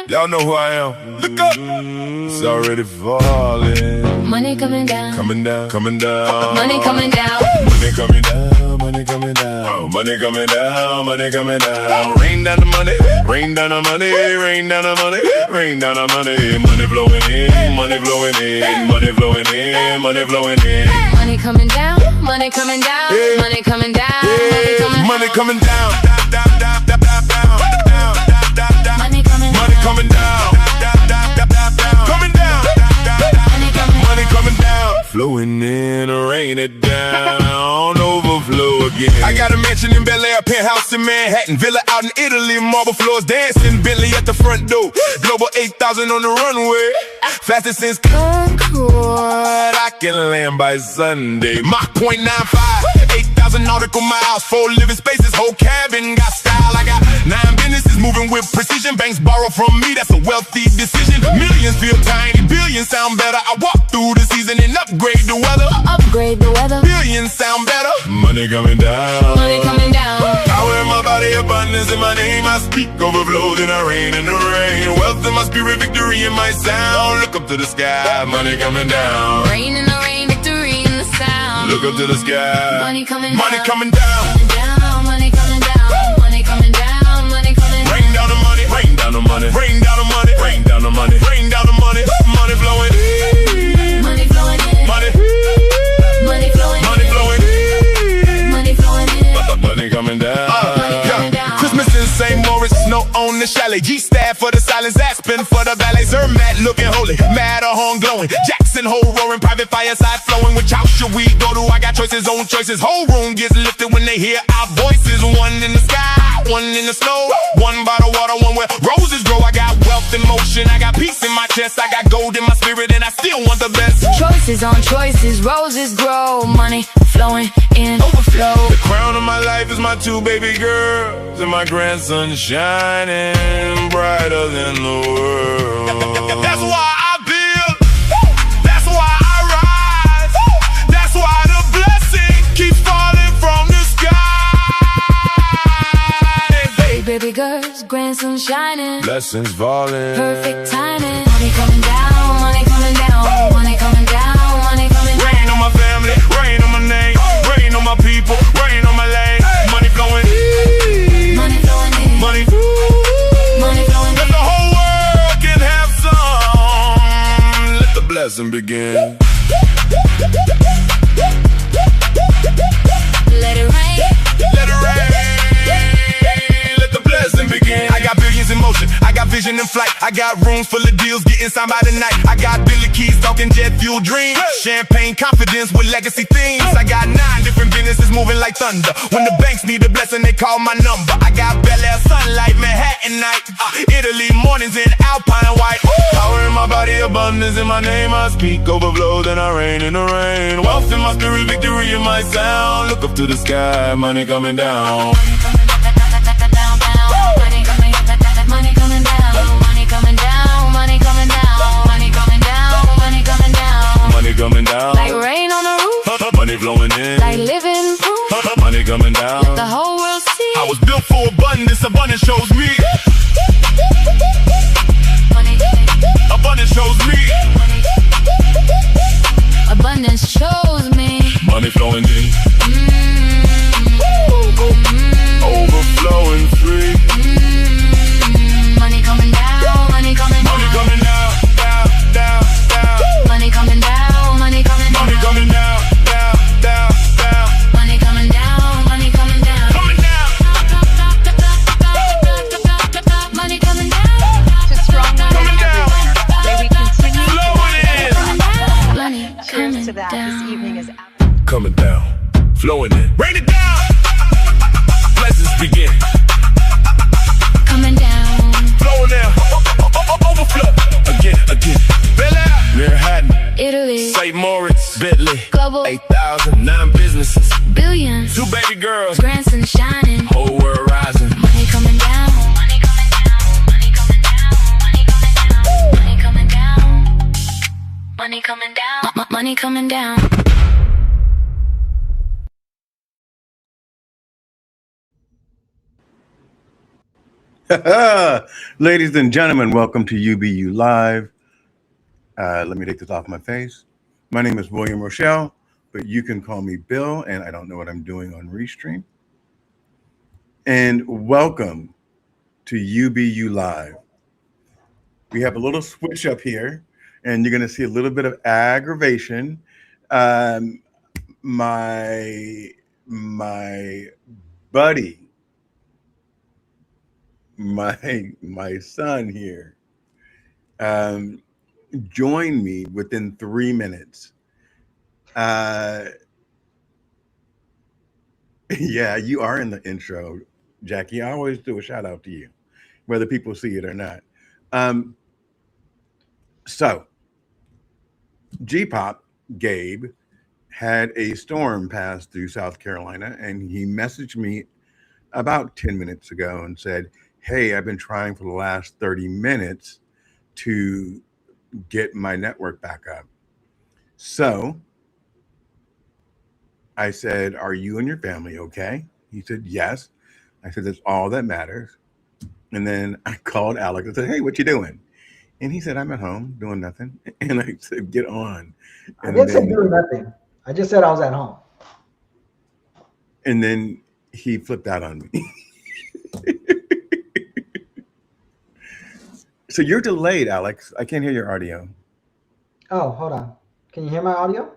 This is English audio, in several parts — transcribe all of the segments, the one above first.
Y'all know who I am. Look up. It's already falling. Money coming down. Coming down, coming down. Money coming down. Money coming down, money coming down. Money coming down, money coming down. Rain down the money, rain down the money, rain down the money, rain down the money. Money flowing in, money flowing in, money flowing in, money flowing in. Money coming down, money coming down, money coming down, money coming down, money coming down, money coming down, coming down, money coming down, flowing in, rain it down, overflow again. I got a mansion in Bel Air, penthouse in Manhattan, villa out in Italy, marble floors dancing, Bentley at the front door, Global 8,000 on the runway, fastest since Concord. I can land by Sunday. Mach .95, 8,000 nautical miles, 4 living spaces, whole cabin got style. I got 9 businesses moving with precision. Banks borrow from me, that's a wealthy decision. Millions feel tiny, billions sound better. I walk through the season and upgrade the weather. Upgrade the weather. Billions sound better. Money coming down. Money coming down. Power in my body, abundance in my name. I speak overflows in the rain, in the rain. Wealth in my spirit, victory in my sound. Look up to the sky, money coming down. Rain in the rain, victory in the sound. Look up to the sky, money coming down. Money coming down. Money coming down. Money coming down. Money coming down. Rain down the money. Rain down the money. Rain down the money. Rain down the money. Rain down the money. Money flowing. Money flowing in. Money. Money flowing. Money flowing. Money flowing in. Money coming down. Christmas in St. Moritz, snow on the chalet. G-Stab for the silence, Aspen for the valet. Zermatt looking holy, Matterhorn glowing. Jackson Hole roaring, private fireside flowing. Which house should we go to? I got choices on choices. Whole room gets lifted when they hear our voices. One in the sky, one in the snow, one by the water, one where roses grow. I got wealth in motion, I got peace in my chest, I got gold in my spirit, and I still want the best. Choices on choices, roses grow. Money flowing in, overflow. The crown of my life is my 2 baby girls, and my grandson shining brighter than the world. That's why I build, that's why I rise, that's why the blessing keeps falling from the sky. Baby girls, grandson shining, Blessings falling, perfect timing. Money coming down, money coming down, money coming down, money coming down. Rain on my family, rain on my name, rain on my people, rain on my lane. Money flowing, money flowing in, money, money flowing in. let the whole world can have some. Let the blessing begin. Let it rain, Let it rain. Let the blessing begin. I got billions in motion, I got vision in flight, I got rooms full of deals getting signed by the night. I got Billy Keys talking jet fuel dreams, champagne confidence with legacy themes. I got 9 different businesses moving like thunder. When the banks need a blessing, they call my number. I got Bel Air sunlight, Manhattan night, Italy mornings in Alpine white. Power in my body, abundance in my name. I speak overflows and I rain in the rain. Wealth in my spirit, victory in my sound. Look up to the sky, money coming down. money coming down, money coming down, money coming down, money coming down, money coming down, money coming down, like rain on the roof, money flowing in, like living proof, money coming down. let the whole world see. I was built for abundance, abundance shows me. Money, abundance shows me. abundance shows me. Money flowing in, overflowing free. Money coming down, money coming down, Money coming down, down, down, down. money coming down, money coming down, Money coming down, down, down, down. money coming down, money coming down, Coming down. money coming down, To strong women Coming down. everywhere. May we continue to Flowing in. money Cheers coming to that. down. This evening is out. Coming down, flowing in. Rain it down. Blessings begin. Coming down, Flowing down. Overflow. Again, again. Bel Air. Manhattan. Italy, St. Moritz. Bentley. global, 8,000. 9 businesses. billions, 2 baby girls. grandson shining, Whole world rising. money coming down, money coming down, money coming down, money coming down, money coming down, money coming down. Ladies and gentlemen, welcome to UBU Live. Let me take this off my face. My name is William Rochelle, but you can call me Bill, and I don't know what I'm doing on Restream. And welcome to UBU Live. We have a little switch up here, and you're going to see a little bit of aggravation. Um, my buddy, my son here, um, joined me within 3 minutes. Uh, yeah, you are in the intro, Jackie. I always do a shout out to you, whether people see it or not. Um, so, G Pop Gabe had a storm pass through South Carolina, and he messaged me about 10 minutes ago and said, "Hey, I've been trying for the last 30 minutes to get my network back up." So I said, "Are you and your family okay?" He said, "Yes." I said, "That's all that matters." And then I called Alex and said, "Hey, what you doing?" And he said, "I'm at home doing nothing." And I said, "Get on." I And didn't say then doing nothing. I just said I was at home. and then he flipped out on me. So you're delayed, Alex. I can't hear your audio. Oh, hold on. Can you hear my audio?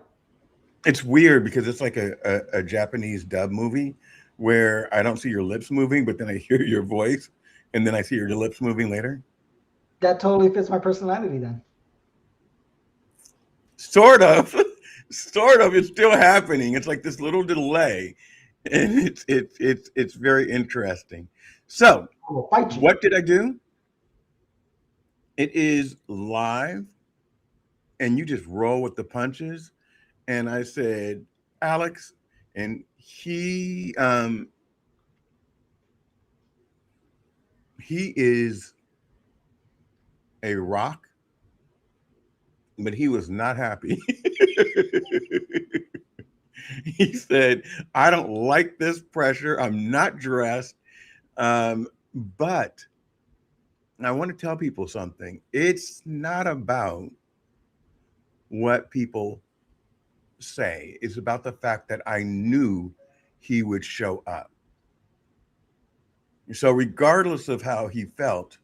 It's weird because it's like a Japanese dub movie where I don't see your lips moving, but then I hear your voice, and then I see your lips moving later. That totally fits my personality then. Sort of, sort of. It's still happening. It's like this little delay, and it's very interesting. So, I will fight you. what did I do? It is live, and you just roll with the punches. And I said, Alex, and he is a rock, but he was not happy. He said, "I don't like this pressure. I'm not dressed." But I want to tell people something. It's not about what people say, it's about the fact that I knew he would show up. So, regardless of how he felt,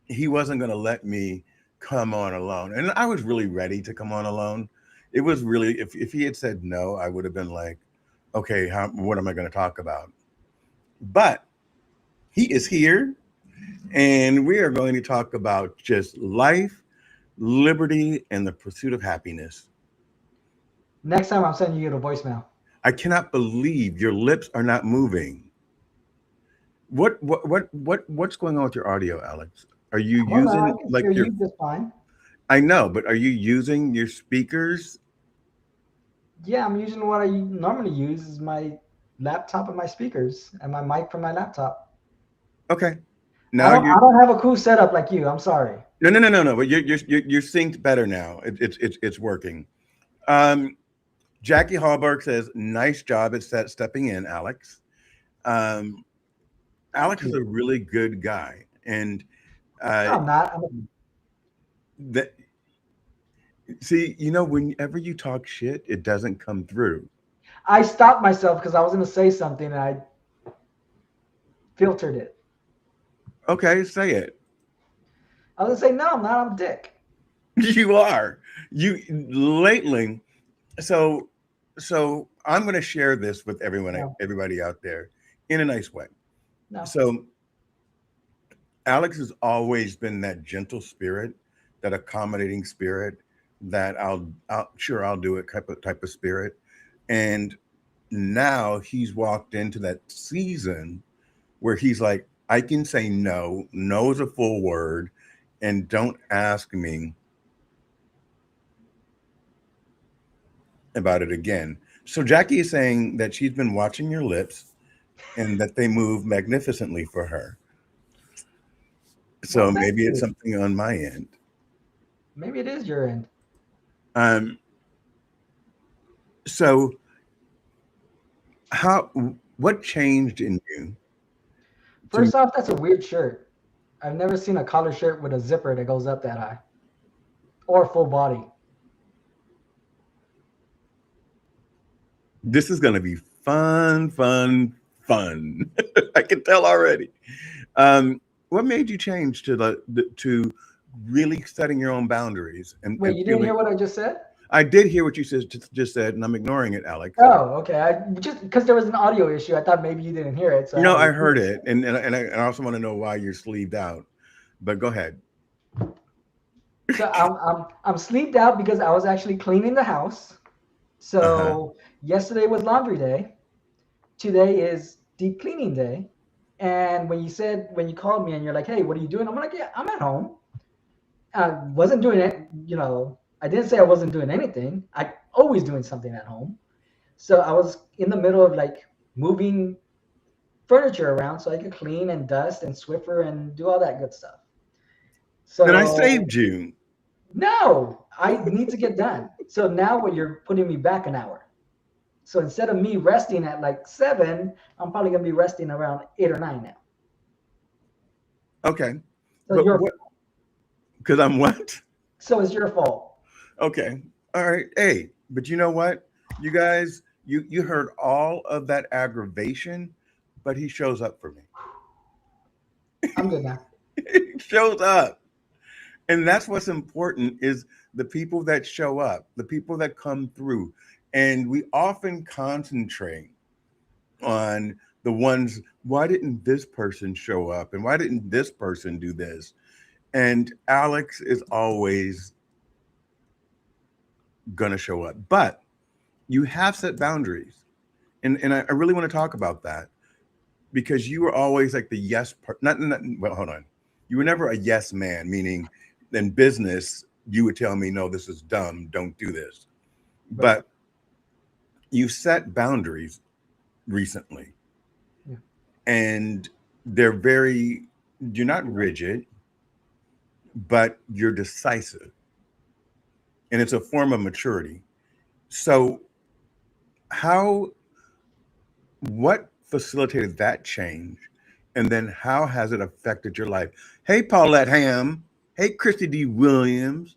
he wasn't going to let me come on alone. And I was really ready to come on alone. It was really, if he had said no, I would have been like, okay, what am I going to talk about? But he is here, and we are going to talk about just life, liberty, and the pursuit of happiness. Next time I'm sending you the voicemail. I cannot believe your lips are not moving. What's going on with your audio, Alex? Are you Hold on, I using can like hear your? you just fine. I know, but are you using your speakers? Yeah, I'm using what I normally use is my laptop and my speakers and my mic from my laptop. Okay. I Now don't you're I don't have a cool setup like you. I'm sorry. no. But you're synced better now. It's working. Um, Jackie Hallberg says, "Nice job at stepping in, Alex." Um, Thank Alex is a you. really good guy, and uh, No, I'm not. that see, whenever you talk shit, it doesn't come through. I stopped myself because I was going to say something and I filtered it. Okay, say it. I was going to say, no, I'm not. I'm a dick. You are you lately. So, so I'm going to share this with No, everybody out there, in a nice way. no. So, Alex has always been that gentle spirit, that accommodating spirit, that I'll do it type of spirit, and now he's walked into that season where he's like, I can say no. No is a full word, and don't ask me about it again. So Jackie is saying that she's been watching your lips and that they move magnificently for her. Well, So thank maybe it's you. something on my end. Maybe it is your end. Um, so how what changed in you First off, that's a weird shirt. I've never seen a collar shirt with a zipper that goes up that high or full body. This is going to be fun, fun, fun. I can tell already. What made you change to to really setting your own boundaries Wait, and you didn't feeling? hear what I just said? I did hear what you just said, and I'm ignoring it, Alex. Oh, okay. I just because there was an audio issue, I thought maybe you didn't hear it, so I had No, to I repeat heard it. it, and I also want to know why you're sleeved out. But go ahead. So I'm sleeped out because I was actually cleaning the house. Uh huh. So yesterday was laundry day. Today is deep cleaning day. And when you called me and you're like, hey, what are you doing? I'm like, yeah, I'm at home. I wasn't doing it, I didn't say I wasn't doing anything. I always doing something at home. So I was in the middle of like moving furniture around so I could clean and dust and Swiffer and do all that good stuff. Then I So saved you. no, I need to get done. So now what you're putting me back an hour. So instead of me resting at like 7, I'm probably gonna be resting around 8 or 9 now. Okay, So but your what? Because I'm what? so it's your fault. Okay. All right. Hey, but you know what? You guys, you heard all of that aggravation, but he shows up for me. I'm good now. He shows up. And that's what's important is the people that show up, the people that come through. And we often concentrate on the ones, why didn't this person show up? And why didn't this person do this? And Alex is always gonna show up. But you have set boundaries. And I really want to talk about that because you were always like the yes part. Not well, hold on. You were never a yes man, meaning in business, you would tell me, no, this is dumb, don't do this. Right. But you set boundaries recently, Yeah. and they're very, you're not rigid, but you're decisive. And it's a form of maturity. So, how, what facilitated that change? And then how has it affected your life? Hey, Paulette Ham. Hey, Christy D. Williams.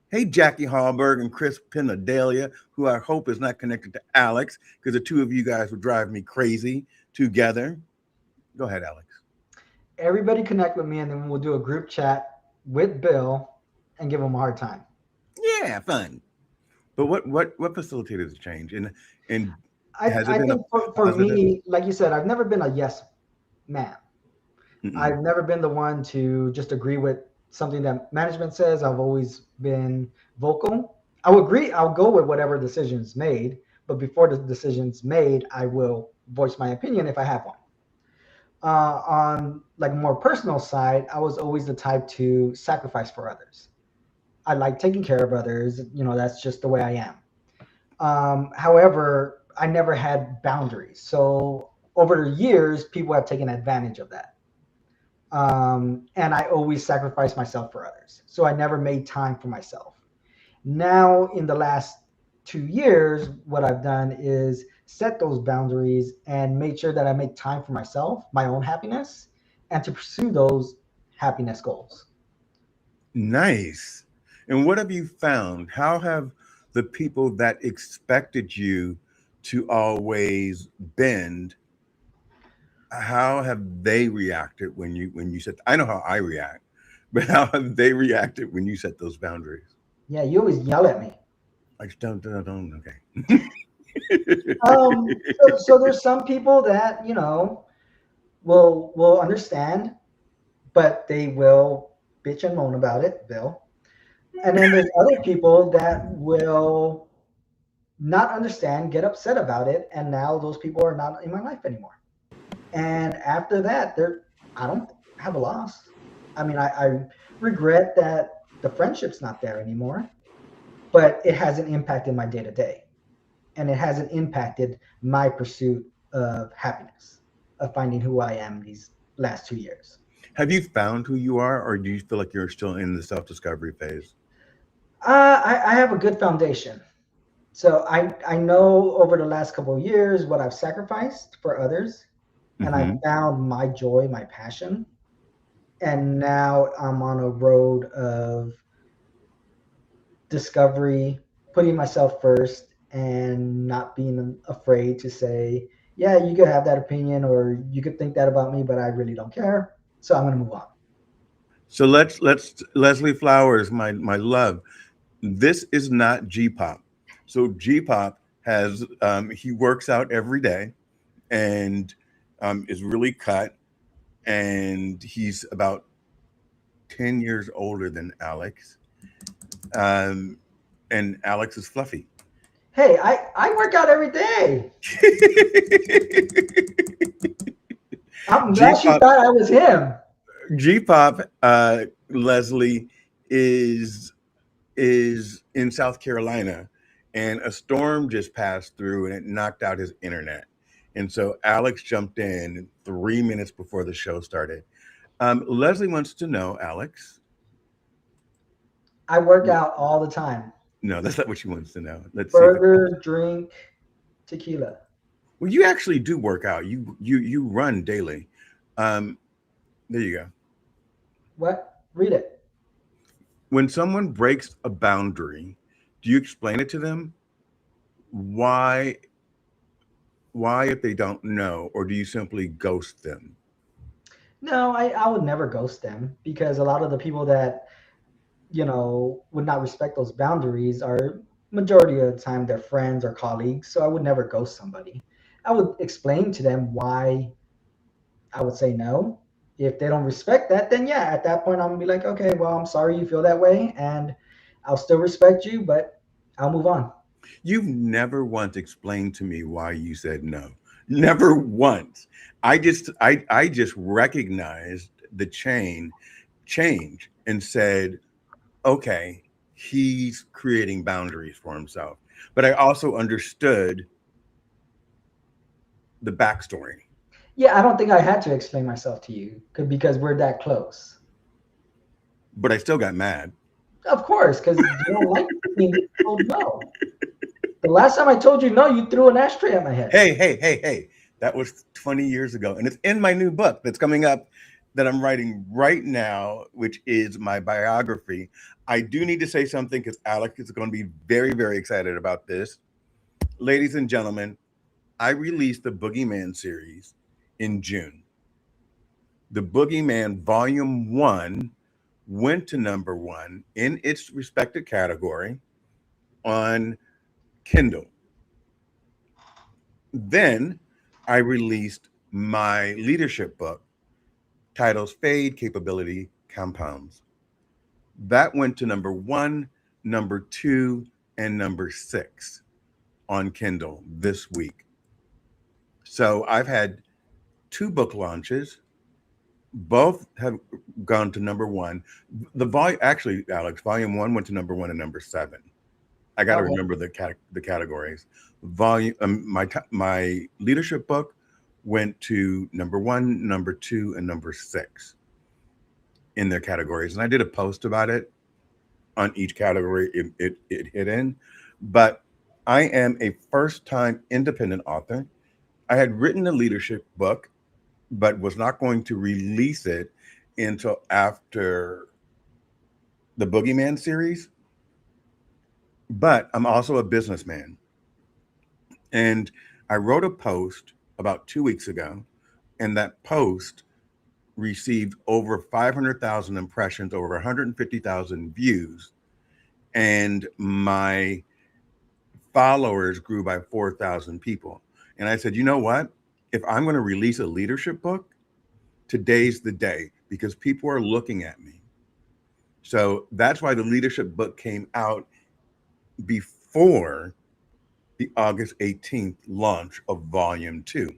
Hey, Jackie Hallberg and Chris Pinadalia, who I hope is not connected to Alex, because the two of you guys would drive me crazy together. Go ahead, Alex. Everybody connect with me and then we'll do a group chat with Bill and give him a hard time. Yeah, fun. But what facilitated the change? And has it I been a think for positive? me, like you said, I've never been a yes man. Mm-mm. I've never been the one to just agree with something that management says. I've always been vocal. I'll agree, I'll go with whatever decision's made, but before the decision's made, I will voice my opinion if I have one. On like more personal side, I was always the type to sacrifice for others. I like taking care of others. That's just the way I am. However, I never had boundaries. So over the years, people have taken advantage of that. And I always sacrificed myself for others. So I never made time for myself. Now, in the last 2 years, what I've done is set those boundaries and made sure that I make time for myself, my own happiness, and to pursue those happiness goals. Nice. And what have you found? How have the people that expected you to always bend, how have they reacted when you said, I know how I react, but how have they reacted when you set those boundaries? Yeah, you always yell at me. Like don't okay. So there's some people that will understand, but they will bitch and moan about it, Bill. And then there's other people that will not understand, get upset about it, and now those people are not in my life anymore. And after that, I don't have a loss. I mean, I regret that the friendship's not there anymore, but it hasn't impacted my day to day, and it hasn't impacted my pursuit of happiness, of finding who I am these last 2 years. Have you found who you are, or do you feel like you're still in the self discovery phase? I have a good foundation. So I know over the last couple of years what I've sacrificed for others, and I Hmm. found my joy, my passion. And now I'm on a road of discovery, putting myself first, and not being afraid to say, yeah, you could have that opinion or you could think that about me, but I really don't care. So I'm going to move on. So let's Leslie Flowers, my love. This is not G pop. So G pop has he works out every day and is really cut, and he's about 10 years older than Alex. Um, and Alex is fluffy. Hey, I work out every day. I'm G glad she pop, thought I was him. G pop, Leslie is is in South Carolina, and a storm just passed through and it knocked out his internet. And so Alex jumped in 3 minutes before the show started. Leslie wants to know, Alex. I work out all the time. No, that's not what she wants to know. Let's see if it Burger, helps. drink, tequila. Well, you actually do work out. You run daily. Um, there you go. What? Read it. When someone breaks a boundary, do you explain it to them? Why why if they don't know, or do you simply ghost them? No, I would never ghost them because a lot of the people that, would not respect those boundaries are majority of the time their friends or colleagues. So I would never ghost somebody. I would explain to them why I would say no. If they don't respect that, then yeah, at that point I'm gonna be like, okay, well, I'm sorry you feel that way, and I'll still respect you, but I'll move on. You've never once explained to me why you said no. Never once. I just recognized the change and said, okay, he's creating boundaries for himself. But I also understood the backstory. Yeah, I don't think I had to explain myself to you because we're that close. But I still got mad. Of course, because you don't like being told no. The last time I told you no, you threw an ashtray at my head. Hey. That was 20 years ago. And it's in my new book that's coming up that I'm writing right now, which is my biography. I do need to say something because Alex is going to be very, very excited about this. Ladies and gentlemen, I released the Boogeyman series in June. The Boogeyman Volume 1 went to number one in its respective category on Kindle. Then I released my leadership book, titles Fade, Capability, Compounds. That went to number one, number two, and number six on Kindle this week. So I've had two book launches. Both have gone to number one. The volume, actually, Alex, volume one went to number one and number seven. I got to Okay. remember the categories. Volume, my leadership book went to number one, number two, and number six in their categories, and I did a post about it on each category it hit in. But I am a first time independent author. I had written a leadership book, but was not going to release it until after the Boogeyman series. But I'm also a businessman. And I wrote a post about 2 weeks ago, and that post received over 500,000 impressions, over 150,000 views, and my followers grew by 4,000 people. And I said, you know what? If I'm going to release a leadership book, today's the day because people are looking at me. So that's why the leadership book came out before the August 18th launch of volume two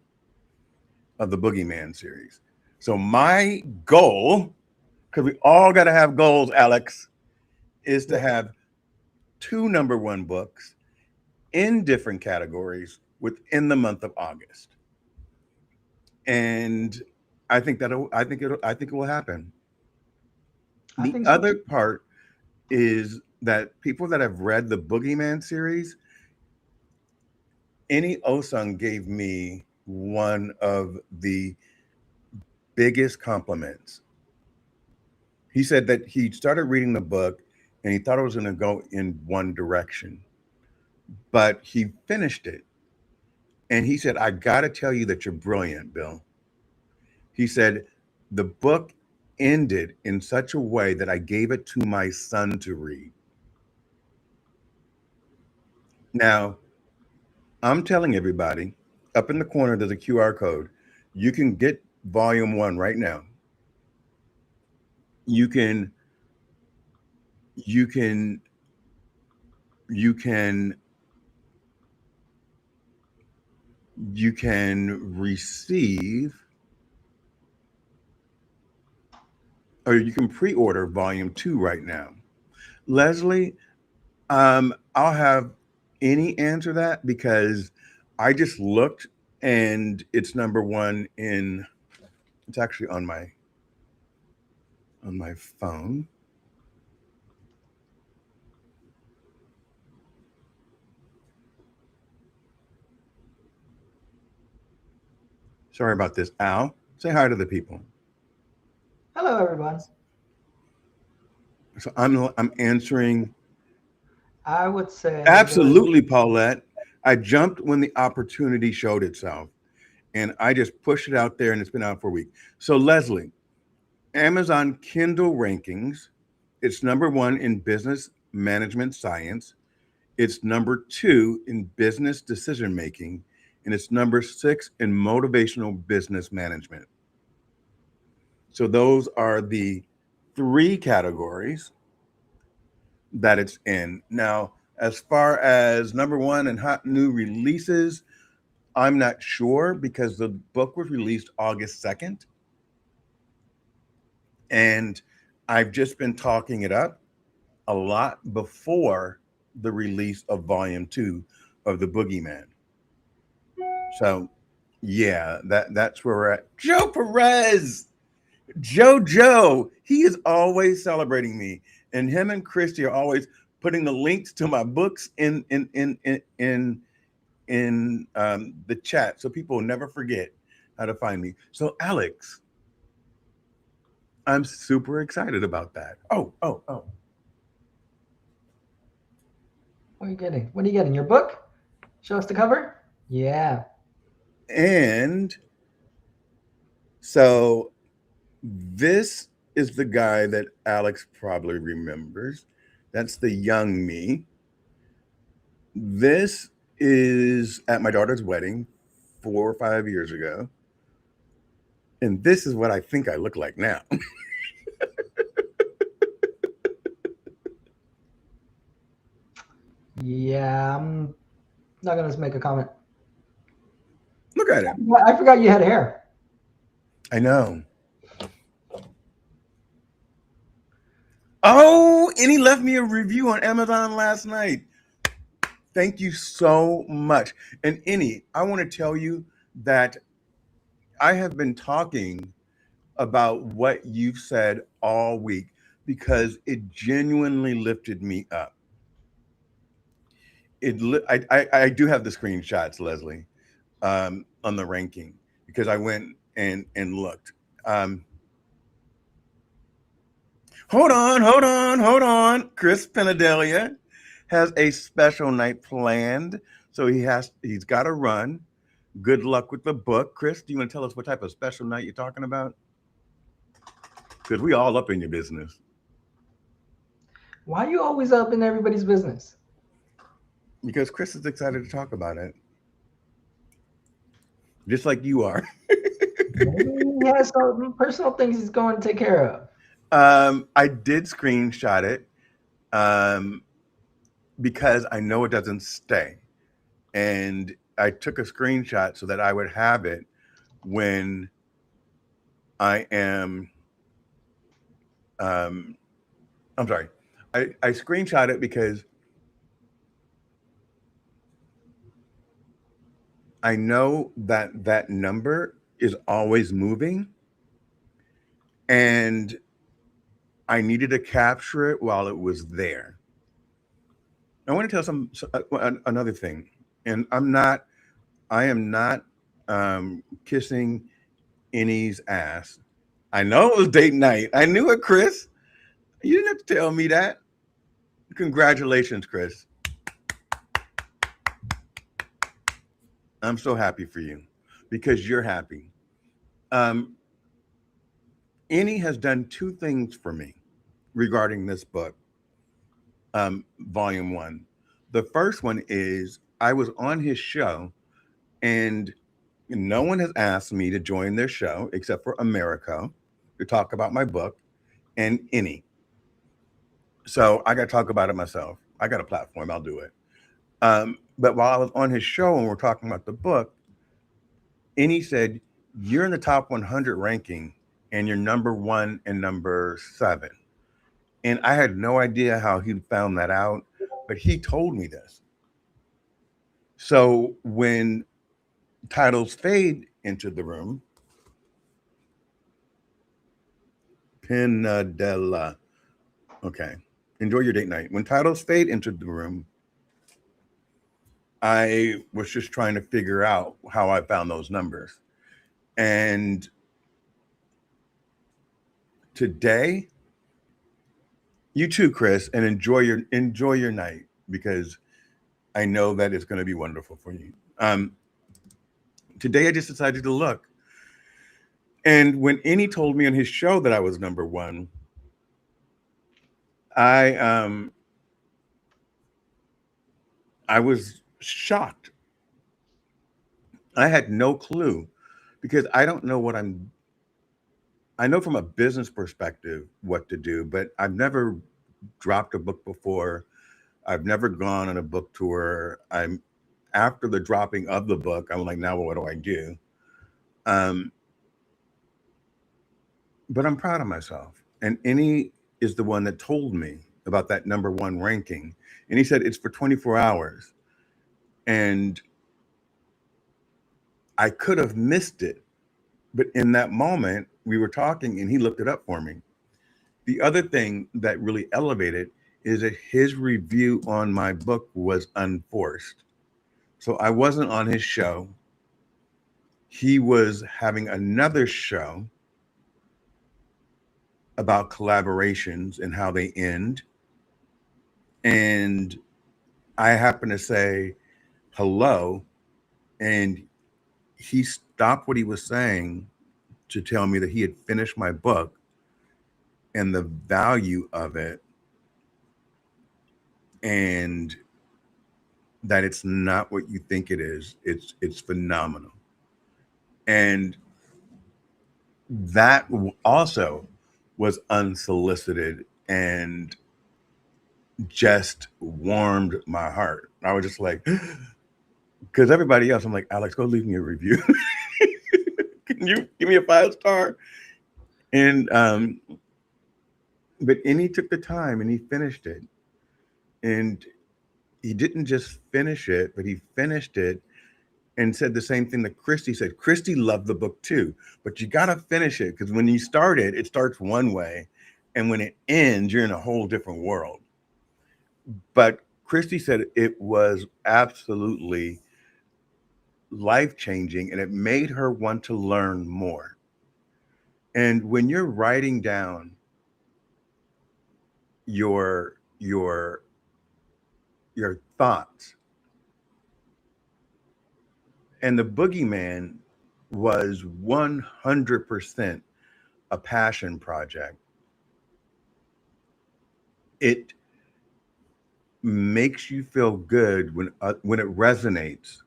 of the Boogeyman series. So my goal, because we all got to have goals, Alex, is to Yes. have two number one books in different categories within the month of August. And I think it will happen. I The think so other too. part is that people that have read the Boogeyman series, any Osung gave me one of the biggest compliments. He said that he started reading the book and he thought it was going to go in one direction, but he finished it. And he said, I got to tell you that you're brilliant, Bill. He said, the book ended in such a way that I gave it to my son to read. Now, I'm telling everybody, up in the corner, there's a QR code. You can get volume one right now. You can, you can, you can, you can receive, or you can pre-order volume two right now. Leslie, I'll have any answer that because I just looked and it's number one in. It's actually on my phone. Sorry about this, Al. Say hi to the people. Hello, everyone. So I'm answering. I would say Absolutely, Paulette. I jumped when the opportunity showed itself, and I just pushed it out there, and it's been out for a week. So Leslie, Amazon Kindle rankings, it's number one in business management science. It's number two in business decision making, and it's number six in motivational business management. So those are the three categories that it's in. Now, as far as number one and hot new releases, I'm not sure because the book was released August 2nd. And I've just been talking it up a lot before the release of volume two of The Boogeyman. So, yeah, that's where we're at. Joe Perez, Joe, he is always celebrating me, and him and Christy are always putting the links to my books in the chat, so people will never forget how to find me. So, Alex, I'm super excited about that. Oh. what are you getting? What are you getting? Your book? Show us the cover. Yeah. And so this is the guy that Alex probably remembers. That's the young me. This is at my daughter's wedding 4 or 5 years ago. And this is what I think I look like now. Yeah. I'm not gonna make a comment. Look at it. I forgot you had hair. I know. Oh, and he left me a review on Amazon last night. Thank you so much. And Any, I want to tell you that I have been talking about what you've said all week because it genuinely lifted me up. I do have the screenshots, Leslie, on the ranking because I went and looked. Hold on. Chris Penadelia has a special night planned, so he's got to run. Good luck with the book, Chris. Do you want to tell us what type of special night you're talking about? Because we all up in your business. Why are you always up in everybody's business? Because Chris is excited to talk about it, just like you are. He has some personal things he's going to take care of. I did screenshot it because I know it doesn't stay. And I took a screenshot so that I would have it when I am. I'm sorry. I screenshot it because I know that that number is always moving. And I needed to capture it while it was there. I want to tell another thing, and I am not kissing Annie's ass. I know it was date night. I knew it, Chris. You didn't have to tell me that. Congratulations, Chris. I'm so happy for you because you're happy. Um, Annie has done two things for me regarding this book, volume one. The first one is I was on his show, and no one has asked me to join their show except for Americo to talk about my book and Annie. So I got to talk about it myself. I got a platform, I'll do it. But while I was on his show and we're talking about the book, Annie said, "You're in the top 100 ranking and you're number one and number seven." And I had no idea how he found that out, but he told me this. So when titles fade into the room, Pinadella, okay, enjoy your date night. When titles fade into the room, I was just trying to figure out how I found those numbers. And today, you too, Chris, and enjoy your night because I know that it's going to be wonderful for you. Today, I just decided to look, and when Annie told me on his show that I was number one, I I was shocked. I had no clue because I don't know what I'm. I know from a business perspective what to do, but I've never dropped a book before. I've never gone on a book tour. I'm after the dropping of the book. I'm like, now what do I do? Um, but I'm proud of myself. And Annie is the one that told me about that number one ranking, and he said it's for 24 hours, and I could have missed it, but in that moment we were talking, and he looked it up for me. The other thing that really elevated is that his review on my book was unforced. So I wasn't on his show. He was having another show about collaborations and how they end. And I happened to say hello, and he stopped what he was saying to tell me that he had finished my book and the value of it, and that it's not what you think it is. It's phenomenal. And that also was unsolicited and just warmed my heart. I was just like, because everybody else, I'm like, Alex, go leave me a review. Can you give me a 5 star? And but and he took the time and he finished it. And he didn't just finish it, but he finished it and said the same thing that Christy said. Christy loved the book too, but you got to finish it because when you start it, it starts one way. And when it ends, you're in a whole different world. But Christy said it was absolutely life changing and it made her want to learn more. And when you're writing down your your your thoughts, and the boogeyman was 100% a passion project. It makes you feel good when it resonates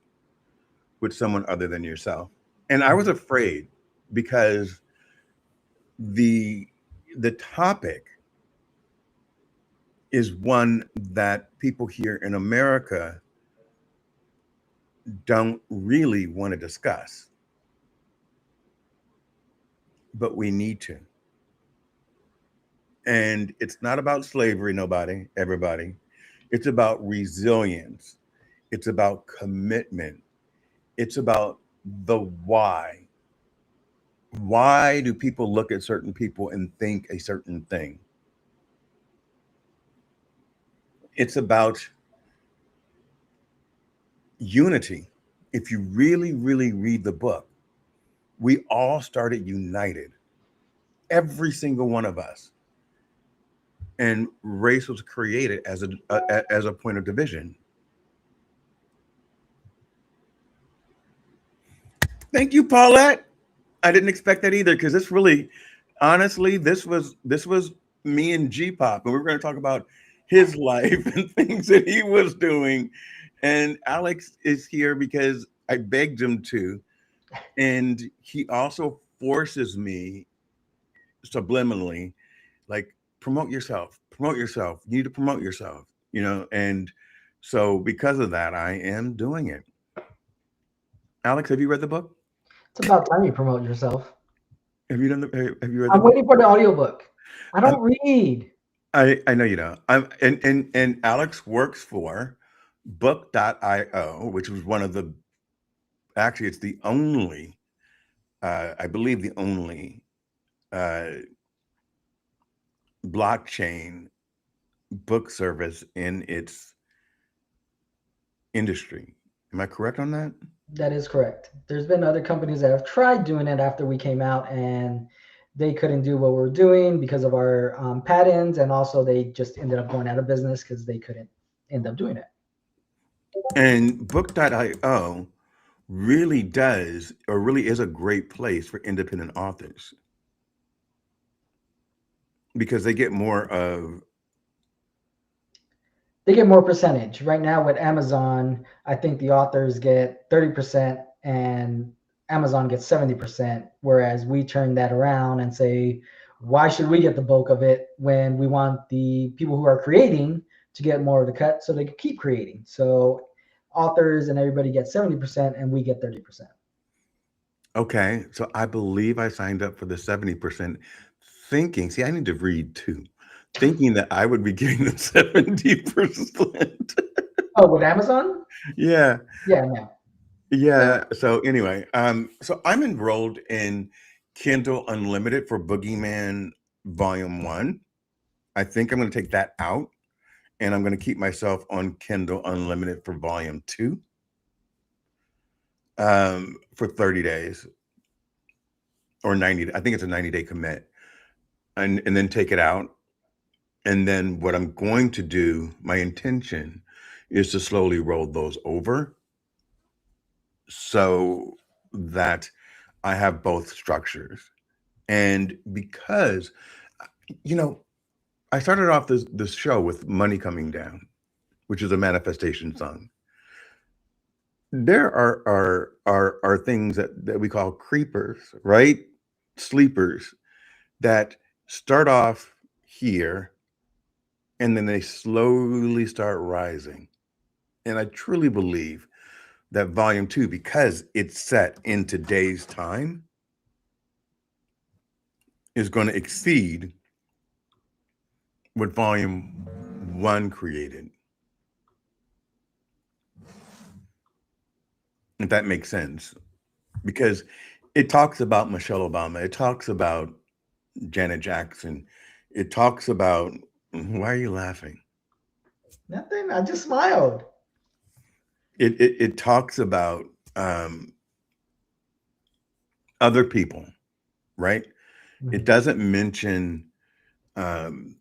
with someone other than yourself. And I was afraid because the the topic is one that people here in America don't really want to discuss, but we need to. And it's not about slavery, nobody, everybody. It's about resilience. It's about commitment. It's about the why. Why do people look at certain people and think a certain thing? It's about unity if you really, really read the book, we all started united, every single one of us, and race was created as a point of division. Thank you, Paulette. I didn't expect that either because this really, honestly, this was me and G Pop, and we were going to talk about his life and things that he was doing. And Alex is here because I begged him to, and he also forces me subliminally, like, promote yourself, promote yourself. You need to promote yourself, and so because of that, I am doing it. Alex, have you read the book? It's about time you promote yourself. Have you read the I'm book? waiting for the audiobook. I Um, don't read. I know you don't. And Alex works for book.io, which was one of the, actually it's the only, I believe the only uh, blockchain book service in its industry. Am I correct on that? That is correct. There's been other companies that have tried doing it after we came out, and they couldn't do what we're doing because of our patents, and also they just ended up going out of business because they couldn't end up doing it. And book.io really does, or really is, a great place for independent authors because they get more of. They get more percentage. Right now with Amazon, I think the authors get 30% and Amazon gets 70%, whereas we turn that around and say, why should we get the bulk of it when we want the people who are creating to get more of the cut so they can keep creating? So authors and everybody gets 70% and we get 30%. Okay, so I believe I signed up for the 70%, thinking, see, I need to read too, thinking that I would be getting the 70%. Oh, with Amazon? Yeah, Yeah, no. yeah. So anyway, so I'm enrolled in Kindle Unlimited for Boogeyman Volume 1. I think I'm going to take that out, and I'm going to keep myself on Kindle Unlimited for Volume 2 for 30 days or 90. I think it's a 90-day commit, and then take it out. And then what I'm going to do, my intention is to slowly roll those over so that I have both structures. And because, you know, I started off this show with Money Coming Down, which is a manifestation song. There are things that we call creepers, right? Sleepers that start off here and then they slowly start rising. And I truly believe that volume 2, because it's set in today's time, is going to exceed what volume 1 created. If that makes sense. Because it talks about Michelle Obama, it talks about Janet Jackson, it talks about, why are you laughing? Nothing. I just smiled. It talks about um, other people, right? It Mhm. doesn't mention um,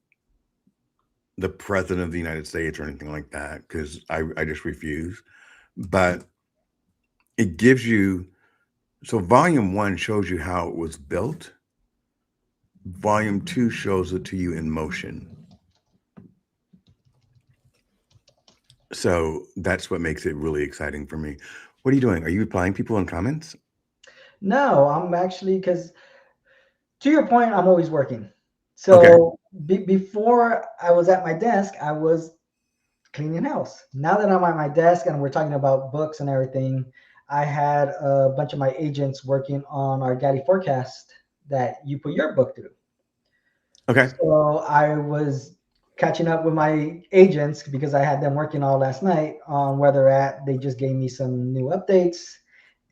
the president of the United States or anything like that because I just refuse. But it gives you, so volume 1 shows you how it was built. Volume 2 shows it to you in motion. So that's what makes it really exciting for me. What are you doing? Are you replying people in comments? No, I'm actually, because to your point, I'm always working. Okay. So before I was at my desk, I was cleaning house. Now that I'm at my desk and we're talking about books and everything, I had a bunch of my agents working on our Gaddy forecast that you put your book through. Okay. So I was catching up with my agents because I had them working all last night on where they're at. They just gave me some new updates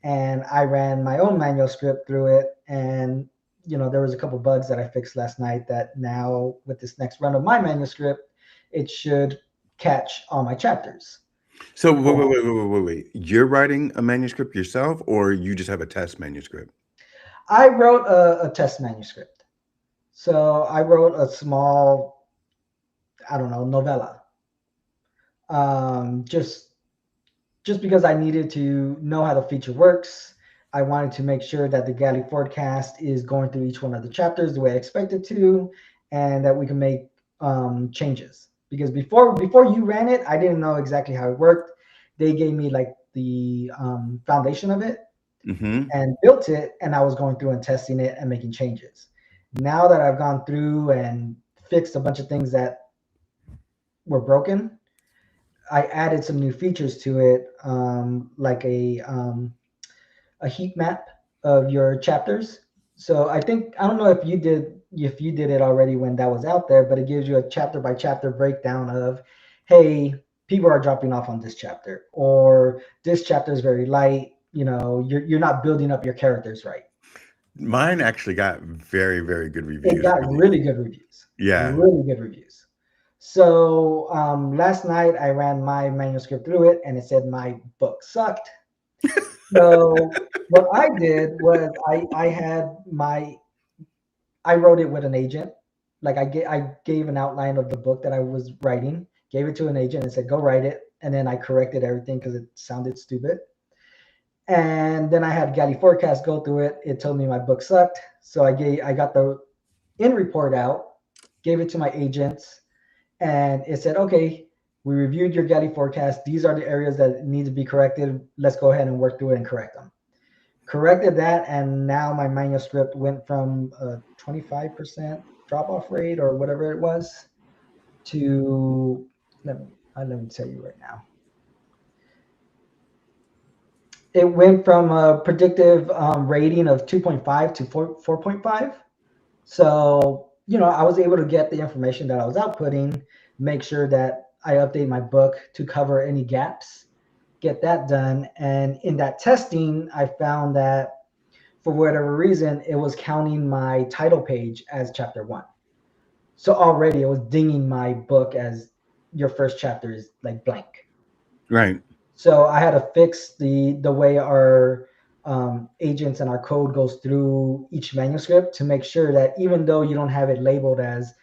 and I ran my own manual script through it. And there was a couple bugs that I fixed last night that now with this next run of my manuscript, it should catch all my chapters. So wait. You're writing a manuscript yourself, or you just have a test manuscript? I wrote a test manuscript. So I wrote a small, I don't know, novella. Um, just just because I needed to know how the feature works. I wanted to make sure that the galley forecast is going through each one of the chapters the way I expect it to, and that we can make changes. Because before you ran it, I didn't know exactly how it worked. They gave me like the foundation of it Mm-hmm. and built it, and I was going through and testing it and making changes. Now that I've gone through and fixed a bunch of things that were broken, I added some new features to it, like a heat map of your chapters. So I don't know if you did it already when that was out there, but it gives you a chapter by chapter breakdown of, hey, people are dropping off on this chapter, or this chapter is very light. You're not building up your characters right. Mine actually got very, very good It reviews. got really good reviews. Yeah. Really good reviews. So last night I ran my manuscript through it, and it said my book sucked. So what I did was I wrote it with an agent. Like I gave an outline of the book that I was writing, gave it to an agent and said, go write it. And then I corrected everything because it sounded stupid. And then I had Galley Forecast go through it. It told me my book sucked. So I got the in report out, gave it to my agents, and it said, okay, we reviewed your Galley Forecast. These are the areas that need to be corrected. Let's go ahead and work through it and correct them. Corrected that, and now my manuscript went from a 25% drop off rate or whatever it was to let me tell you right now. It went from a predictive rating of 2.5 to 4.5. So, I was able to get the information that I was outputting, make sure that I update my book to cover any gaps, get that done. And in that testing, I found that for whatever reason, it was counting my title page as chapter one. So already it was dinging my book as your first chapter is like blank. Right. So I had to fix the way our agents and our code goes through each manuscript to make sure that even though you don't have it labeled as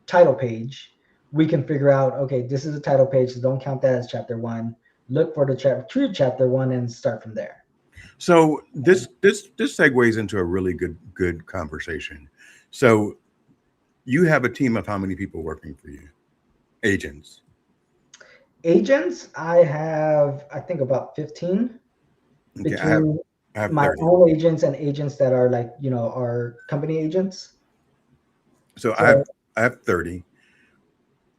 title page, we can figure out, okay, this is a title page, so don't count that as chapter one. Look for the true chapter one and start from there. So this segues into a really good conversation. So you have a team of how many people working for you? Agents. Agents, I have, I think, about 15 Okay, between I have my 30. own agents and agents that are like, our company agents. So So I have 30.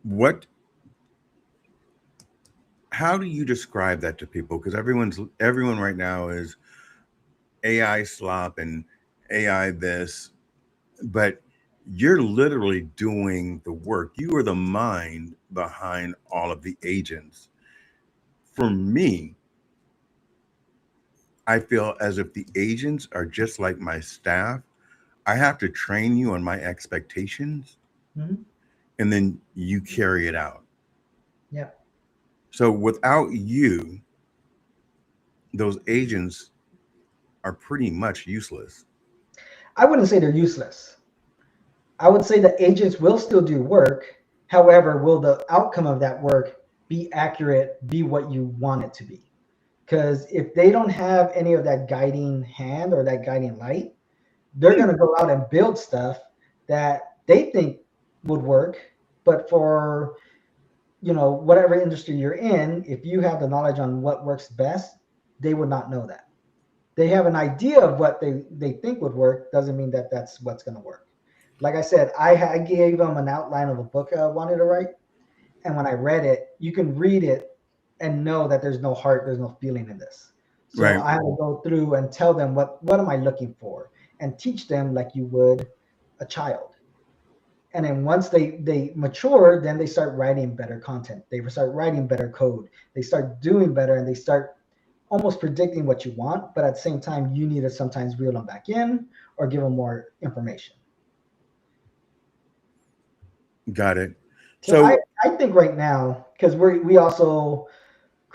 What How do you describe that to people? Because everyone right now is AI slop and AI this, but you're literally doing the work. You are the mind behind all of the agents. For me, I feel as if the agents are just like my staff. I have to train you on my expectations, mhm, and then you carry it out. yeah, So without you, those agents are pretty much useless. I wouldn't say they're useless. I would say the agents will still do work. However, will the outcome of that work be accurate, be what you want it to be? Because if they don't have any of that guiding hand or that guiding light, they're going to go out and build stuff that they think would work. But for, whatever industry you're in, if you have the knowledge on what works best, they would not know that. They have an idea of what they think would work, doesn't mean that that's what's going to work. Like I said, I gave them an outline of a book I wanted to write, and when I read it, you can read it and know that there's no heart, there's no feeling in this. So Right. I had to go through and tell them what am I looking for, and teach them like you would a child. And then once they mature, then they start writing better content. They start writing better code. They start doing better, and they start almost predicting what you want. But at the same time, you need to sometimes reel them back in or give them more information. Got it. So I, So I think right now, because we also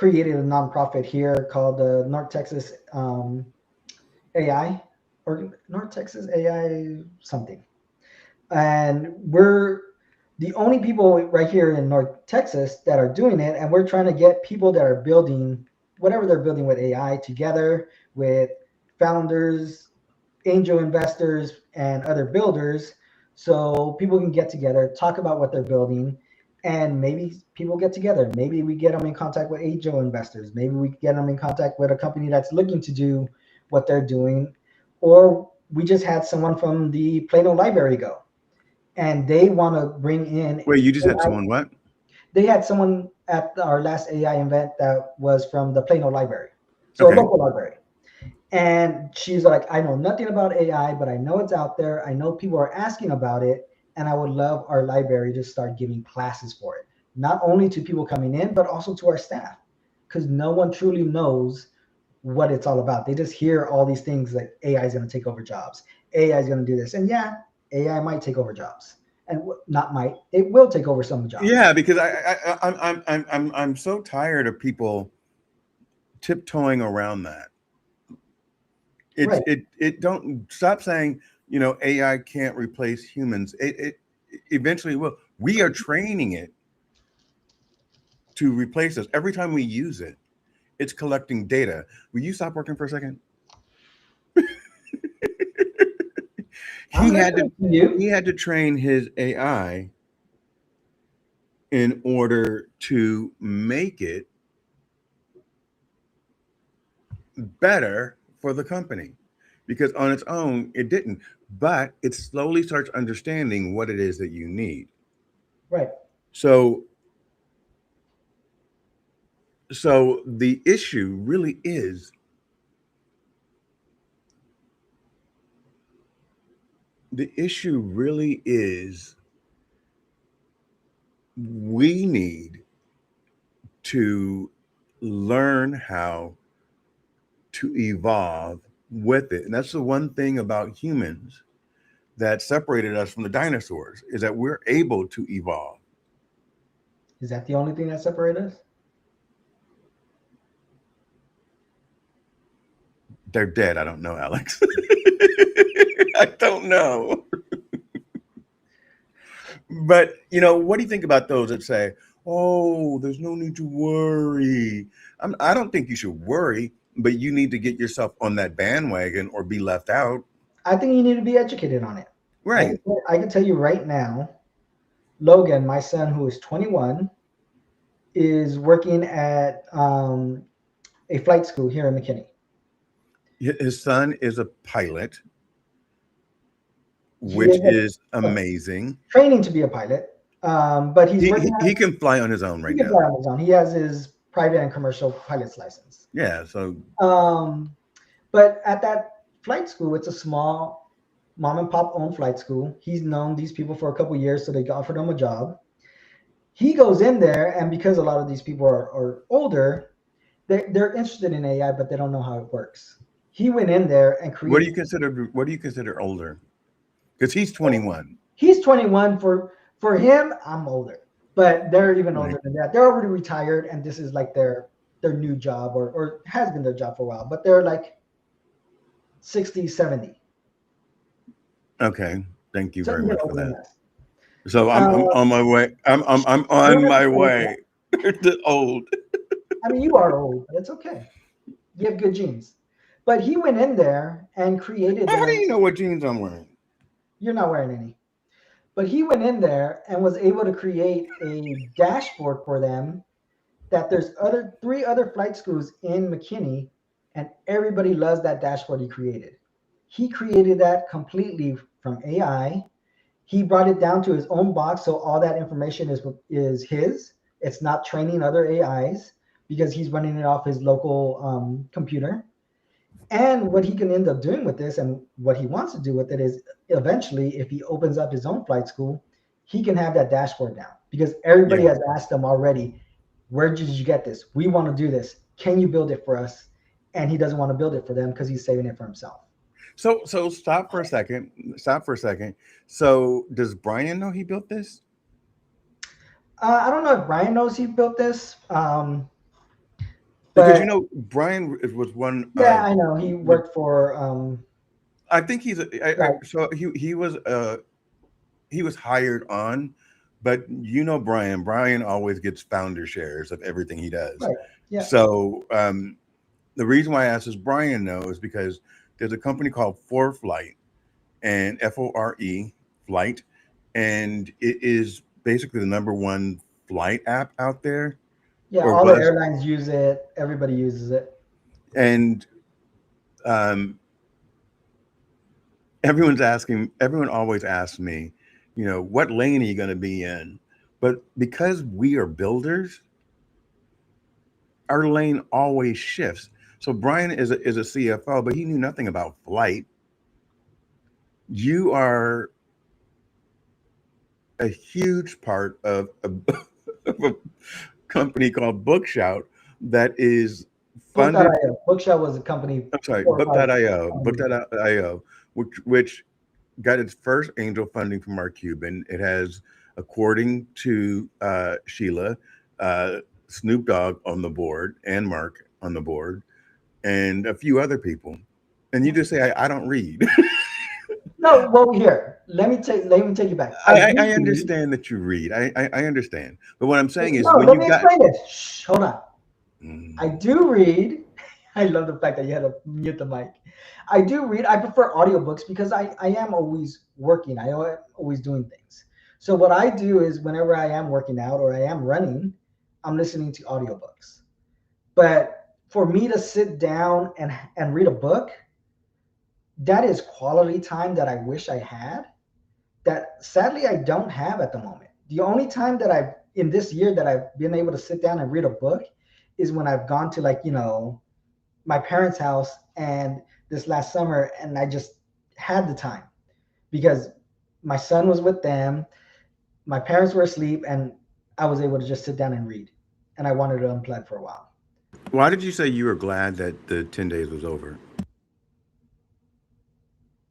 created a nonprofit here called the North Texas AI, or North Texas AI something. And we're the only people right here in North Texas that are doing it, and we're trying to get people that are building whatever they're building with AI together with founders, angel investors, and other builders, so people can get together, talk about what they're building, and maybe people get together. Maybe we get them in contact with angel investors. Maybe we get them in contact with a company that's looking to do what they're doing, or we just had someone from the Plano Library go, and they want to bring in Wait, you just had AI. someone what? They had someone at our last AI event that was from the Plano Library, so a Okay. local library. And she's like, I know nothing about AI, but I know it's out there. I know people are asking about it. And I would love our library to start giving classes for it, not only to people coming in, but also to our staff, because no one truly knows what it's all about. They just hear all these things like AI is going to take over jobs. AI is going to do this. And yeah, AI might take over jobs. And not might, it will take over some jobs. Yeah, because I'm so tired of people tiptoeing around that. Right. It don't stop saying, you know, AI can't replace humans. It eventually will. We are training it to replace us. Every time we use it, it's collecting data. Will you stop working for a second? I'm He had listening to to you. he had to train his AI in order to make it better for the company, because on its own it didn't, but it slowly starts understanding what it is that you need. Right. So the issue really is, the issue really is we need to learn how to evolve with it. And that's the one thing about humans that separated us from the dinosaurs, is that we're able to evolve. Is that the only thing that separates us? They're dead. I don't know, Alex. I don't know. But, you know, what do you think about those that say, oh, there's no need to worry? I don't think you should worry, but you need to get yourself on that bandwagon or be left out. I think you need to be educated on it. Right. I can tell you right now, Logan, my son, who is 21, is working at a flight school here in McKinney. His son is a pilot, He is which is amazing. training to be a pilot, but he's He, working he, at, he can fly on his own he right can now. fly on his own. He has his private and commercial pilot's license. Yeah. So, Um, but at that flight school, it's a small mom and pop owned flight school. He's known these people for a couple years, so they offered him a job. He goes in there, and because a lot of these people are older, they're interested in AI, but they don't know how it works. He went in there and what do created. you consider? What do you consider older? Because he's 21. He's 21. For him, I'm older, but they're even Right. older than that. They're already retired, and this is like their new job, or has been their job for a while. But they're like 60, 70. Okay. Thank you So very even much for older than that. us. So I'm Uh, on my way. I'm we're on not my saying that. way to old. I mean, you are old, but it's okay. You have good genes. But he went in there and created How do them. you know what jeans I'm wearing? You're not wearing any. But he went in there and was able to create a dashboard for them that there's other three other flight schools in McKinney, and everybody loves that dashboard he created. He created that completely from AI. He brought it down to his own box, so all that information is his. It's not training other AIs because he's running it off his local computer. And what he can end up doing with this, and what he wants to do with it, is eventually, if he opens up his own flight school, he can have that dashboard now, because everybody Yeah. has asked him already, where did you get this? We want to do this. Can you build it for us? And he doesn't want to build it for them because he's saving it for himself. So stop for a second. Stop for a second. So does Brian know he built this? I don't know if Brian knows he built this. Because But Brian was one yeah, of I know he the. worked for I think he's right, so he was hired on, but Brian. Brian always gets founder shares of everything he does. right, yeah, So the reason why I asked is Brian knows because there's a company called For Flight and FORE Flight, and it is basically the number one flight app out there, yeah. or All the was. airlines use it. Everybody uses it. And um, everyone always asks me, what lane are you going to be in? But because we are builders, our lane always shifts. So Brian is a CFO, but he knew nothing about flight. You are a huge part of of a company called Bookshout that is funded. Book.io. Bookshop was a company I'm sorry, 4 or 5 Book.io, companies ago. Book.io, which got its first angel funding from Mark Cuban. It has, according to Sheila, uh, Snoop Dogg on the board and Mark on the board and a few other people. And you just say, I don't read. No, well, here, let me take you back. I I do read. understand that you read. I understand. But what I'm saying is No, when let you me got. explain this. Shh, hold on. I Mm, do read. I love the fact that you had to mute the mic. I do read. I prefer audiobooks because I am always working. I am always doing things. So what I do is whenever I am working out or I am running, I'm listening to audiobooks. But for me to sit down and read a book, that is quality time that I wish I had. That sadly I don't have at the moment. The only time that I've in this year that I've been able to sit down and read a book is when I've gone to my parents' house and this last summer and I just had the time because my son was with them, my parents were asleep and I was able to just sit down and read and I wanted to unplug for a while. why did you say you were glad that the 10 days was over?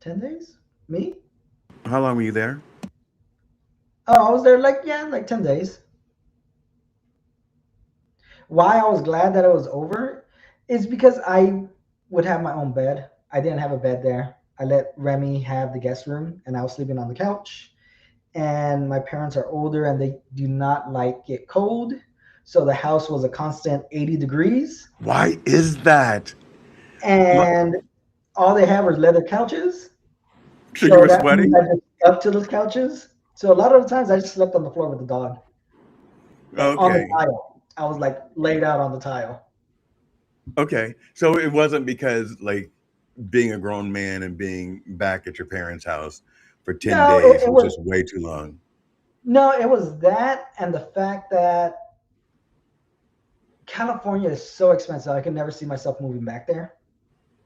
10 days? Me? How long were you there? Oh, I was there like 10 days. Why I was glad that it was over is because I would have my own bed. I didn't have a bed there. I let Remy have the guest room and I was sleeping on the couch. And my parents are older and they do not like it cold. So the house was a constant 80 degrees Why is that? My- and all they have was leather couches. So you So were that means I sweating? just up to those couches. So a lot of the times I just slept on the floor with the dog, like on the Okay. tile. I was like laid out on the tile. Okay. So it wasn't because like being a grown man and being back at your parents' house for 10 No, it, days it was was just way too long. no, it was that and the fact that California is so expensive. I could never see myself moving back there.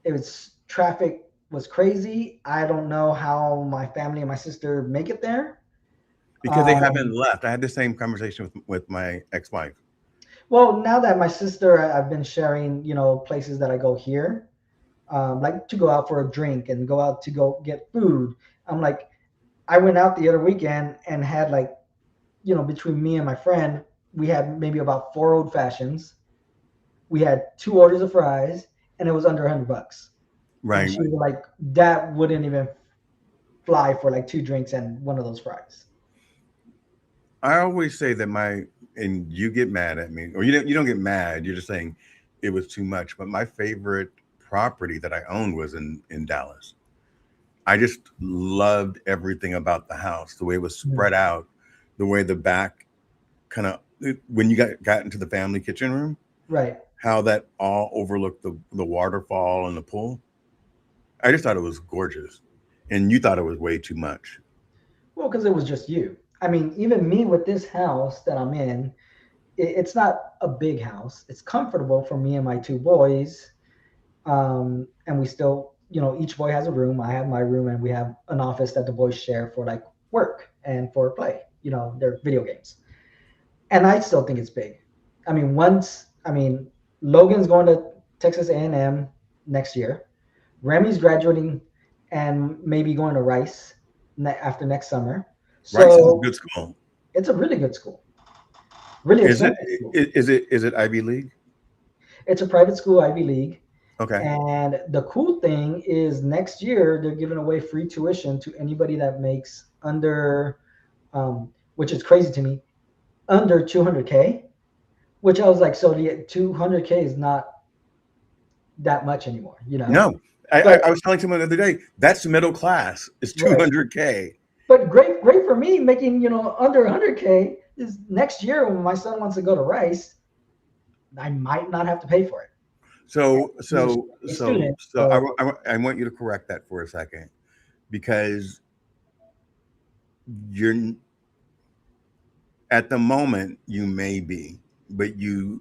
It was traffic was crazy. I don't know how my family and my sister make it there. Because they haven't Um, left. I had the same conversation with my ex-wife. well, now that my sister, I've been sharing, places that I go here, like to go out for a drink and go out to go get food. I'm like, I went out the other weekend and had like, between me and my friend, we had maybe about 4 old fashions. We had 2 orders of fries, and it was under $100. And Right. she was like, that wouldn't even fly for like 2 drinks and one of those fries. I always say that and you get mad at me, or you don't get mad. You're just saying it was too much. But my favorite property that I owned was in Dallas. I just loved everything about the house, the way it was Mm. spread out, the way the back kind of when you got into the family kitchen room, Right. how that all overlooked the waterfall and the pool. I just thought it was gorgeous, and you thought it was way too much. Well, because it was just you. I mean, even me with this house that I'm in, it's not a big house. It's comfortable for me and my 2 boys. And we still, each boy has a room. I have my room, and we have an office that the boys share for like work and for play, their video games. And I still think it's big. Logan's going to Texas A&M next year. Remy's graduating and maybe going to Rice after next summer. Rice is a So good school. it's a really good school, really Is it? expensive school. Is it? Is it Ivy League? It's a private school, Ivy League. Okay. And the cool thing is next year they're giving away free tuition to anybody that makes under, which is crazy to me, under 200K. Which I was like, so the 200K is not that much anymore, you know. No, I, I, But I was telling someone the other day that's middle class. It's right, 200K. but great for me making under 100K is next year when my son wants to go to Rice, I might not have to pay for it. So He's so a so student, so I, so wa- I, wa- I want you to correct that for a second because you're at the moment you may be, but you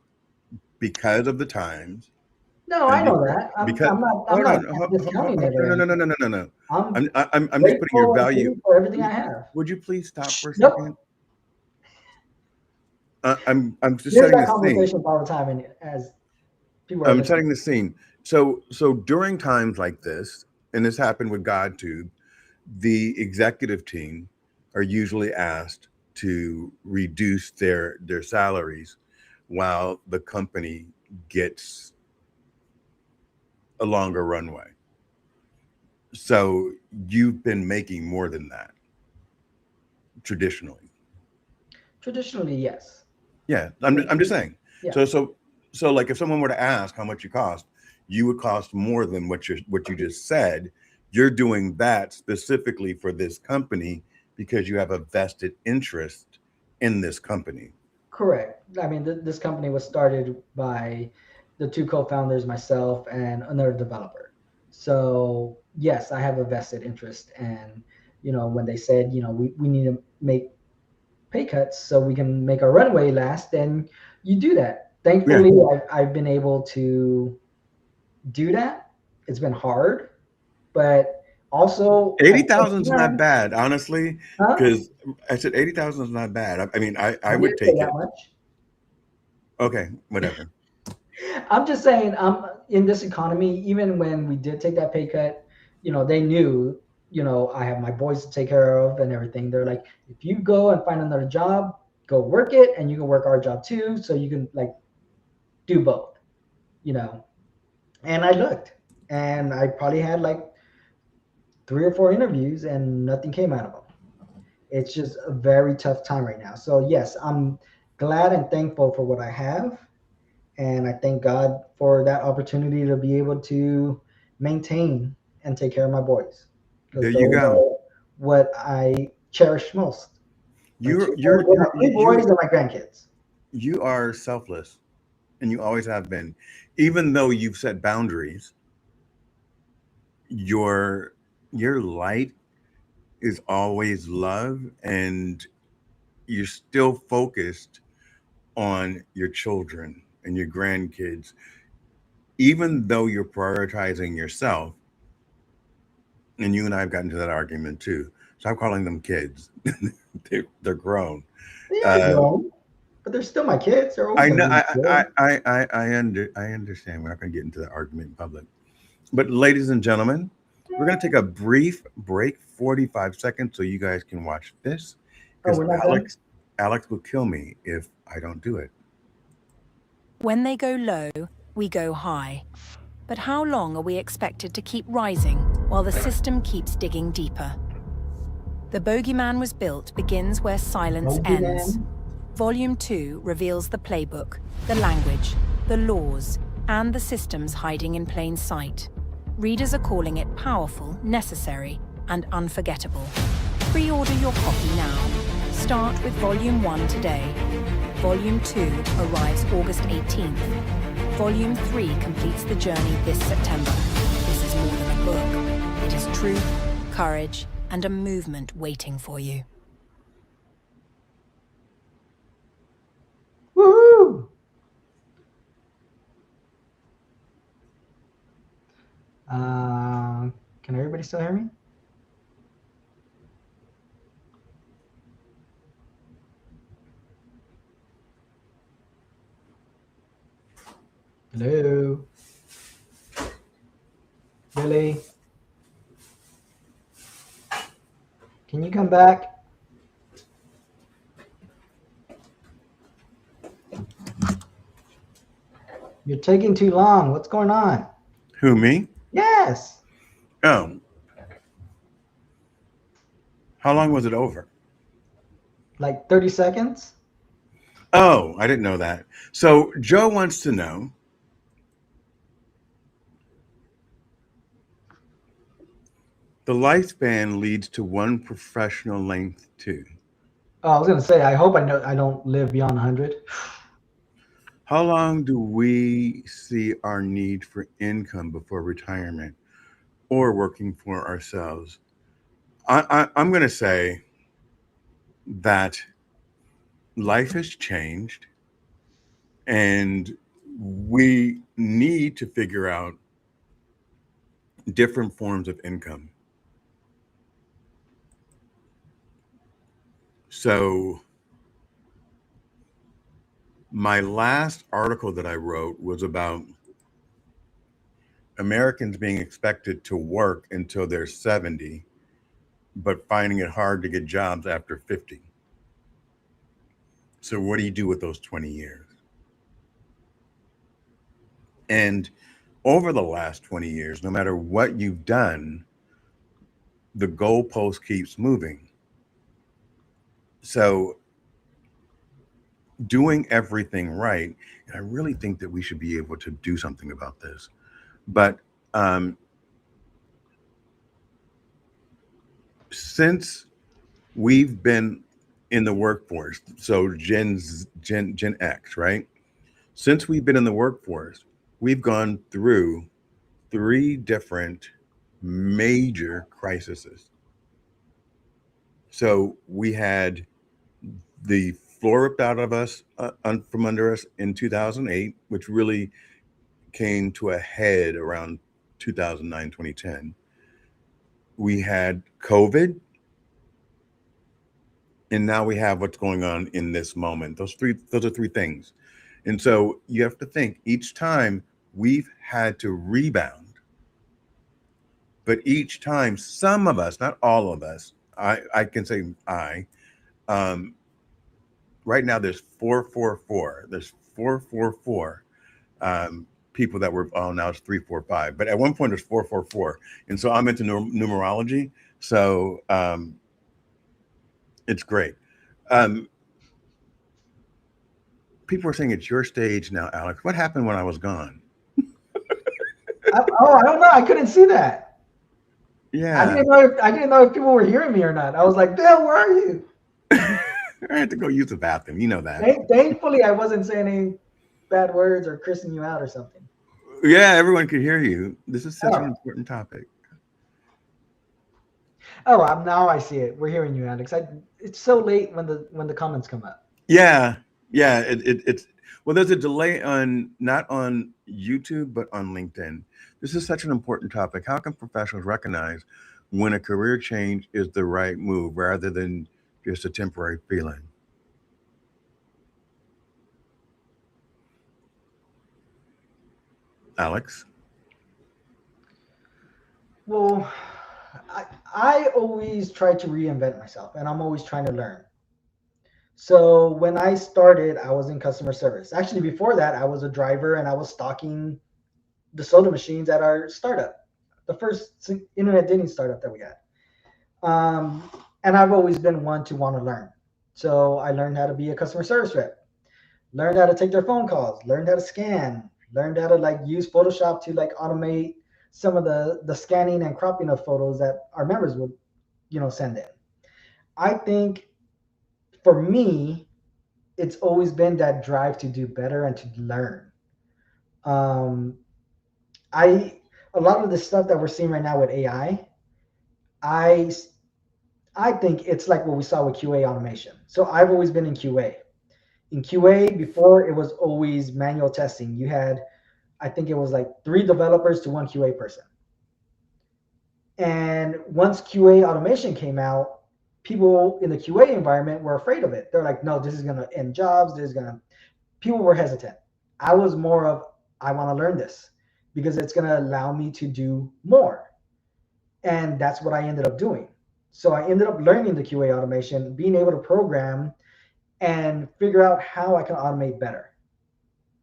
because of the times no, I and know that. I'm because I'm not I'm hold not on, ho- discounting it or no no no anything. no no no no. I'm I'm just putting your grateful and value. thankful for everything I have. Would you please stop for a second? Nope. I'm just We have setting that the scene. conversation all the time, and as people are I'm listening. setting the scene. So during times like this, and this happened with GodTube, the executive team are usually asked to reduce their salaries while the company gets a longer runway. So you've been making more than that traditionally. Traditionally, yes. Yeah, I'm just saying. Yeah, So like if someone were to ask how much you cost, you would cost more than what you just said. You're doing that specifically for this company because you have a vested interest in this company. correct. I mean, this company was started by the two co-founders, myself and another developer. So yes, I have a vested interest. And when they said, we need to make pay cuts so we can make our runway last, then you do that. Yeah, Thankfully, I've been able to do that. It's been hard, but also at eighty the thousand is same not time, bad, honestly. huh? Because I said 80,000 is not bad. I mean, I I would didn't say take that it. much. Okay, whatever. I'm just saying, in this economy, even when we did take that pay cut, they knew, I have my boys to take care of and everything. They're like, if you go and find another job, go work it, and you can work our job too, so you can like do both, you know. And I looked, and I probably had like 3 or 4 interviews, and nothing came out of them. It's just a very tough time right now. So yes, I'm glad and thankful for what I have. And I thank God for that opportunity to be able to maintain and take care of my boys There because you those go. are what I cherish most. My You're two you're boys, my you're three you boys and my grandkids. you are selfless, and you always have been. Even though you've set boundaries, your your light is always love, and you're still focused on your children and your grandkids, even though you're prioritizing yourself. And you and I have gotten to that argument too. Stop calling them kids. They're grown. They are Uh, grown, but they're still my kids. They're always I going know. to be my kids. I understand. We're not going to get into that argument in public. But ladies and gentlemen, we're going to take a brief break, 45 seconds, so you guys can watch this, Oh, because we're not done? Alex will kill me if I don't do it. When they go low, we go high. But how long are we expected to keep rising while the system keeps digging deeper? The Bogeyman Was Built begins where silence Bogeyman. ends. Volume 2 reveals the playbook, the language, the laws, and the systems hiding in plain sight. Readers are calling it powerful, necessary, and unforgettable. Pre-order your copy now. Start with Volume 1 today. Volume 2 arrives August 18th. Volume 3 completes the journey this September. This is more than a book. It is truth, courage, and a movement waiting for you. Woohoo! Can everybody still hear me? Hello? Billy? Can you come back? You're taking too long. What's going on? Who, me? Yes. Oh, how long was it over? Like 30 seconds? Oh, I didn't know that. So Joe wants to know, the lifespan leads to one professional length too. Oh, I was gonna say, I hope I don't live beyond 100. How long do we see our need for income before retirement or working for ourselves? I'm going to say that life has changed and we need to figure out different forms of income. So, my last article that I wrote was about Americans being expected to work until they're 70, but finding it hard to get jobs after 50. So, what do you do with those 20 years? And over the last 20 years, no matter what you've done, the goalpost keeps moving. So, doing everything right, and I really think that we should be able to do something about this. But um, since we've been in the workforce, so Gen X, right? Since we've been in the workforce, we've gone through three different major crises. So we had the floor ripped out of us from under us in 2008, which really came to a head around 2009, 2010. We had COVID, and now we have what's going on in this moment. Those are three things. And so you have to think each time we've had to rebound, but each time some of us, not all of us, I can say um, right now there's 444. There's 444 people that were, oh, now it's 345. But at one point there's 444. And so I'm into numerology. So it's great. Um, People are saying it's your stage now, Alex. What happened when I was gone? I don't know. I couldn't see that. Yeah. I didn't know if people were hearing me or not. I was like, Bill, where are you? I had to go use the bathroom. You know that. Thankfully, I wasn't saying any bad words or cursing you out or something. Yeah, everyone could hear you. This is such an Oh, important topic. now I see it. We're hearing you, Alex. It's so late when the comments come up. Yeah, yeah. It's well, there's a delay on not on YouTube but on LinkedIn. This is such an important topic. How can professionals recognize when a career change is the right move rather than just a temporary feeling? Alex? Well, I always try to reinvent myself, and I'm always trying to learn. So when I started, I was in customer service. Actually, before that, I was a driver and I was stocking the soda machines at our startup, the first internet dating startup that we had. And I've always been one to want to learn. So I learned how to be a customer service rep, learned how to take their phone calls, learned how to scan, learned how to like use Photoshop to like automate some of the scanning and cropping of photos that our members would, send in. I think for me, it's always been that drive to do better and to learn. Um, I a lot of the stuff that we're seeing right now with AI, I I think it's like what we saw with QA automation. So I've always been in QA. In QA before it was always manual testing. You had, I think it was like 3 developers to 1 QA person. And once QA automation came out, people in the QA environment were afraid of it. They're like, no, this is going to end jobs. People were hesitant. I was more of, I want to learn this because it's going to allow me to do more. And that's what I ended up doing. So I ended up learning the QA automation, being able to program and figure out how I can automate better.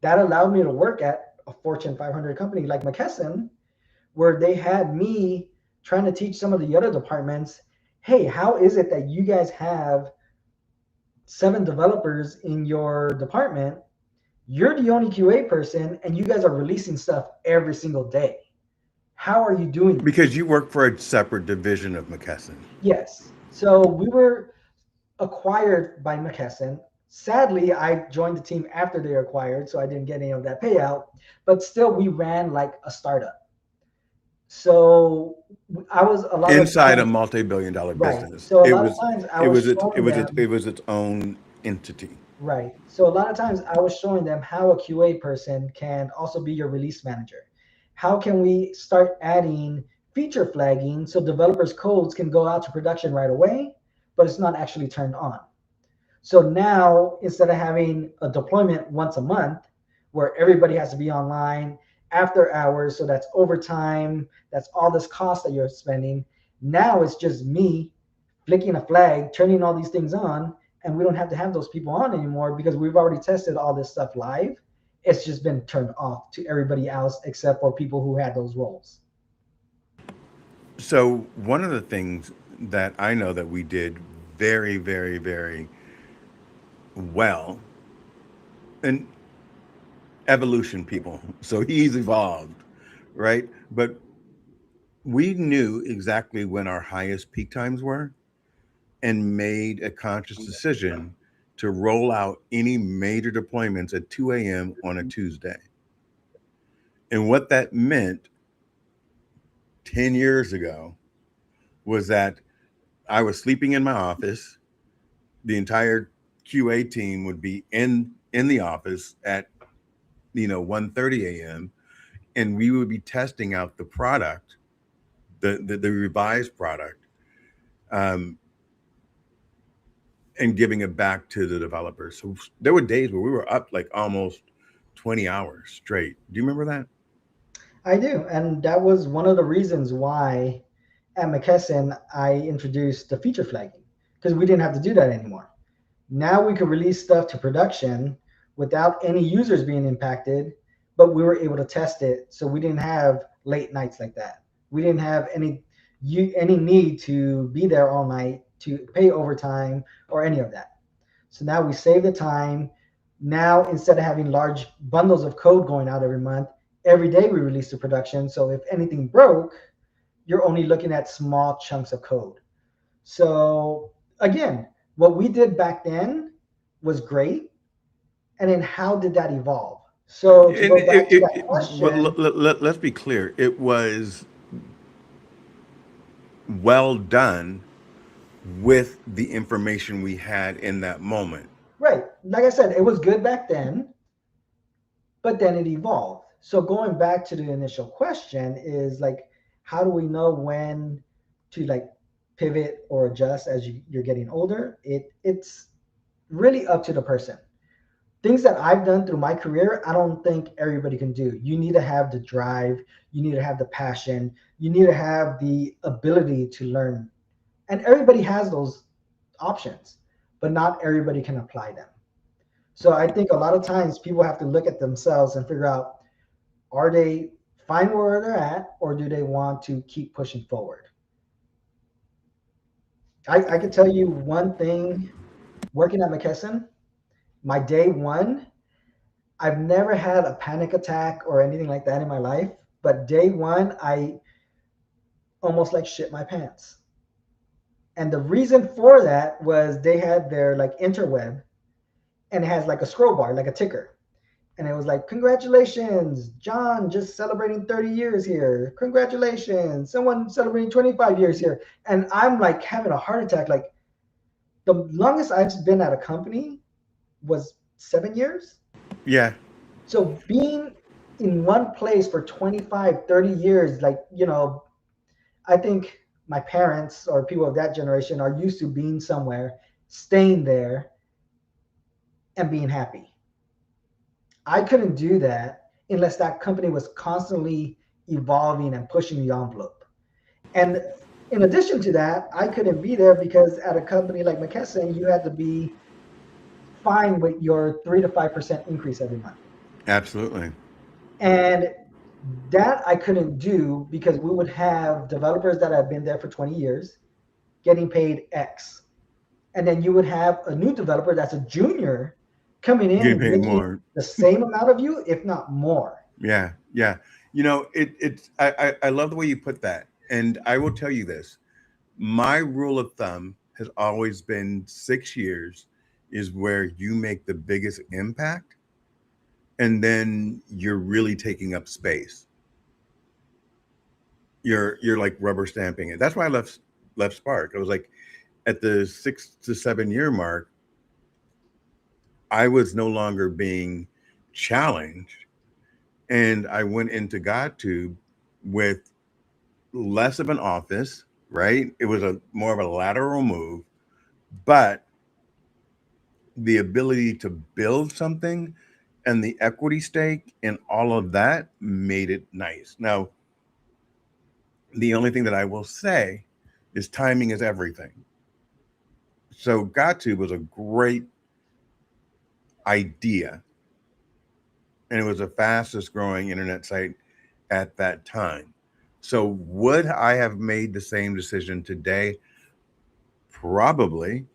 That allowed me to work at a Fortune 500 company like McKesson, where they had me trying to teach some of the other departments, hey, how is it that you guys have 7 developers in your department? You're the only QA person, and you guys are releasing stuff every single day. How are you doing this? Because you work for a separate division of McKesson. Yes. So we were acquired by McKesson. Sadly, I joined the team after they were acquired, so I didn't get any of that payout. But still, we ran like a startup. So I was a lot of Inside a times, multi-billion-dollar right. business. So a It lot of was times I it was was its it showing was its them, it was its own entity. right. So a lot of times I was showing them how a QA person can also be your release manager. How can we start adding feature flagging so developers' codes can go out to production right away, but it's not actually turned on. So now instead of having a deployment once a month where everybody has to be online after hours, so that's overtime, that's all this cost that you're spending. Now it's just me flicking a flag, turning all these things on, and we don't have to have those people on anymore because we've already tested all this stuff live. It's just been turned off to everybody else except for people who had those roles. So one of the things that I know that we did very, very, very well, and evolution people. So he's evolved, right? But we knew exactly when our highest peak times were and made a conscious decision to roll out any major deployments at 2 a.m. on a Tuesday. And what that meant 10 years ago was that I was sleeping in my office. The entire QA team would be in the office at 1:30 a.m. and we would be testing out the product, the revised product, um, and giving it back to the developers. So there were days where we were up like almost 20 hours straight. Do you remember that? I do. And that was one of the reasons why at McKesson I introduced the feature flagging because we didn't have to do that anymore. Now we could release stuff to production without any users being impacted, but we were able to test it. So we didn't have late nights like that. We didn't have any need to be there all night to pay overtime or any of that. So now we save the time. Now instead of having large bundles of code going out every month, every day we release to production. So if anything broke, you're only looking at small chunks of code. So again, what we did back then was great. And then how did that evolve? So to And go back to that but question, let's be clear. It was well done with the information we had in that moment. right? Like I said, it was good back then, but then it evolved. So going back to the initial question is like, how do we know when to like pivot or adjust as you're getting older? It's really up to the person. Things that I've done through my career, I don't think everybody can do. You need to have the drive, you need to have the passion, you need to have the ability to learn. And everybody has those options, but not everybody can apply them. So I think a lot of times people have to look at themselves and figure out, are they fine where they're at or do they want to keep pushing forward? I can tell you one thing working at McKesson, my day one, I've never had a panic attack or anything like that in my life, but day one, I almost like shit my pants. And the reason for that was they had their like interweb and it has like a scroll bar, like a ticker. And it was like, congratulations, John just celebrating 30 years here. Congratulations, someone celebrating 25 years here. And I'm like having a heart attack. Like the longest I've been at a company was 7 years. Yeah. So being in one place for 25, 30 years, like, I think my parents or people of that generation are used to being somewhere, staying there, and being happy. I couldn't do that unless that company was constantly evolving and pushing the envelope. And in addition to that, I couldn't be there because at a company like McKesson, you had to be fine with your 3 to 5% increase every month. Absolutely. And that I couldn't do because we would have developers that have been there for 20 years getting paid X. And then you would have a new developer that's a junior coming in Getting and paid making more. the same amount of you, if not more. Yeah, yeah. You know, I love the way you put that. And I will tell you this. My rule of thumb has always been 6 years is where you make the biggest impact, and then you're really taking up space. You're like rubber stamping it. That's why I left Spark. I was like, at the 6 to 7 year mark, I was no longer being challenged, and I went into GodTube with less of an office. Right, it was a more of a lateral move, but the ability to build something and the equity stake and all of that made it nice. Now, the only thing that I will say is timing is everything. So GodTube was a great idea, and it was the fastest growing internet site at that time. So would I have made the same decision today? Probably,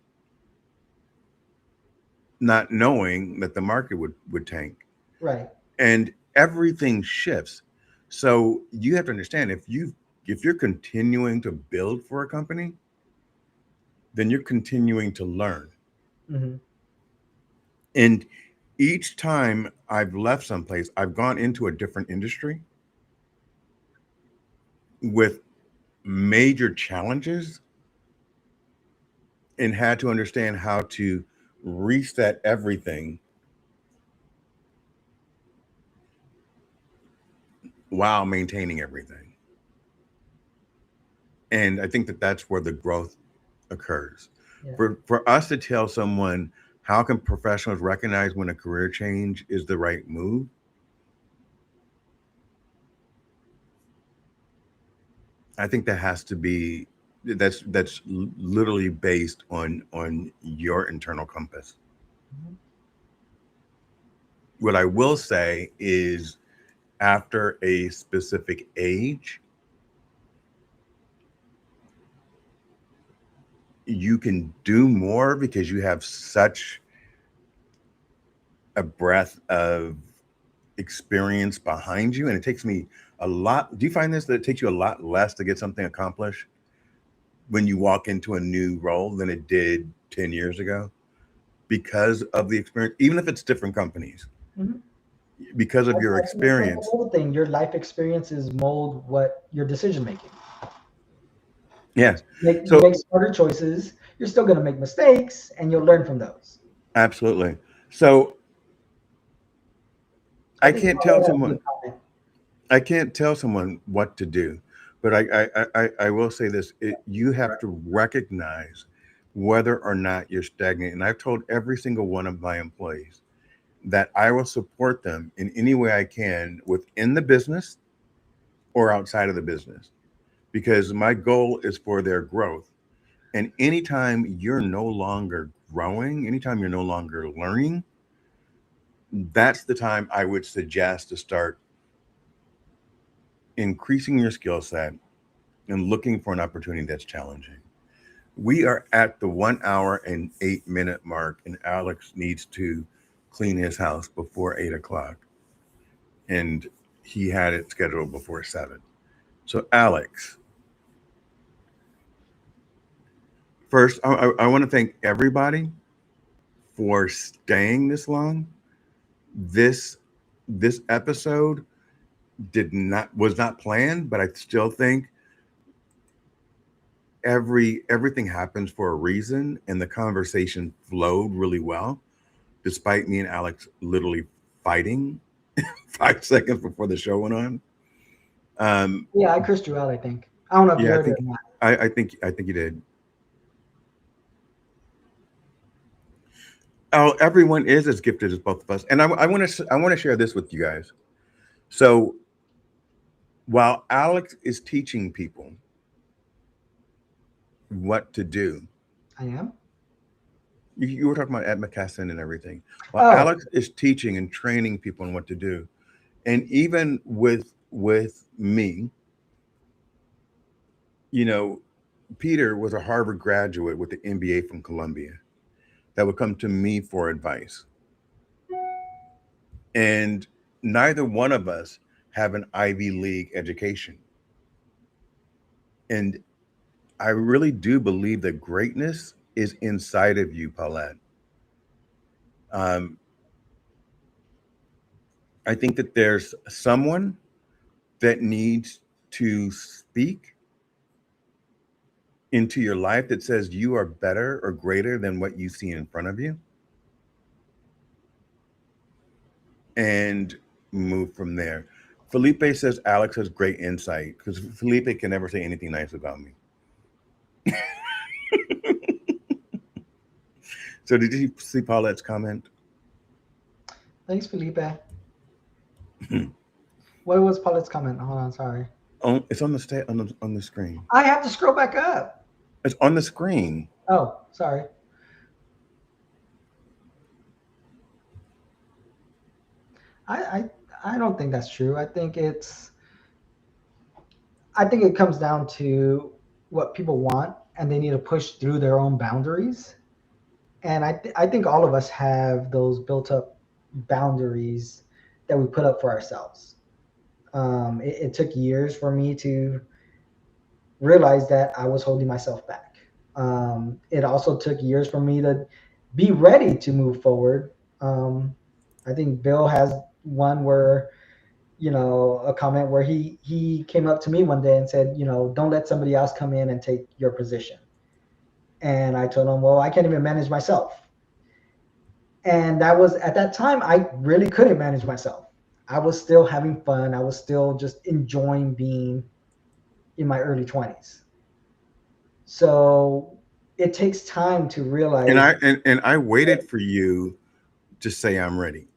not knowing that the market would tank. Right. And everything shifts. So you have to understand, if you're continuing to build for a company, then you're continuing to learn. Hmm. And each time I've left someplace, I've gone into a different industry with major challenges and had to understand how to reset everything while maintaining everything. And I think that that's where the growth occurs. Yeah. For us to tell someone how can professionals recognize when a career change is the right move, I think that has to be that's literally based on your internal compass. Mhm. What I will say is after a specific age, you can do more because you have such a breadth of experience behind you, and it takes me a lot. Do you find this, that it takes you a lot less to get something accomplished when you walk into a new role than it did 10 years ago because of the experience, even if it's different companies, Mhm. because of your I think it's like the experience? whole thing. Your life experiences mold what your decision making. Yeah. You So make smarter choices. You're still going to make mistakes, and you'll learn from those. absolutely. So I I think can't Paul tell had a good someone comment. I can't tell someone what to do, but I will say this: you have to recognize whether or not you're stagnant. And I've told every single one of my employees that I will support them in any way I can within the business or outside of the business, because my goal is for their growth. And anytime you're no longer growing, anytime you're no longer learning, that's the time I would suggest to start increasing your skill set and looking for an opportunity that's challenging. We are at the 1 hour and 8 minute mark, and Alex needs to clean his house before 8 o'clock. And he had it scheduled before 7. So, Alex, first, I want to thank everybody for staying this long. This this episode did not was not planned, but I still think everything happens for a reason, and the conversation flowed really well, despite me and Alex literally fighting 5 seconds before the show went on. Um, Yeah, I cursed you out. I think. I don't know if you yeah, heard it or not. I think you did. Oh, everyone is as gifted as both of us, and I want to share this with you guys. So while Alex is teaching people what to do, I am. you were talking about Ed McKesson and everything. While Oh, Alex is teaching and training people on what to do, And even with me, you know, Peter was a Harvard graduate with the MBA from Columbia that would come to me for advice. And neither one of us have an Ivy League education. And I really do believe that greatness is inside of you, Paulette. Um, I think that there's someone that needs to speak into your life that says you are better or greater than what you see in front of you, and move from there. Felipe says Alex has great insight because Felipe can never say anything nice about me. So did you see Paulette's comment? Thanks, Felipe. What was Paulette's comment? Hold on, sorry. Oh, it's on on the screen. I have to scroll back up. It's on the screen. Oh, sorry. I don't think that's true. I think it comes down to what people want, and they need to push through their own boundaries. And I think all of us have those built up boundaries that we put up for ourselves. It took years for me to realize that I was holding myself back. It also took years for me to be ready to move forward. I think Bill has one where, a comment where he came up to me one day and said, don't let somebody else come in and take your position. And I told him, well, I can't even manage myself. And that was, at that time, I really couldn't manage myself. I was still having fun. I was still just enjoying being in my early 20s. So it takes time to realize. And I waited for you to say I'm ready.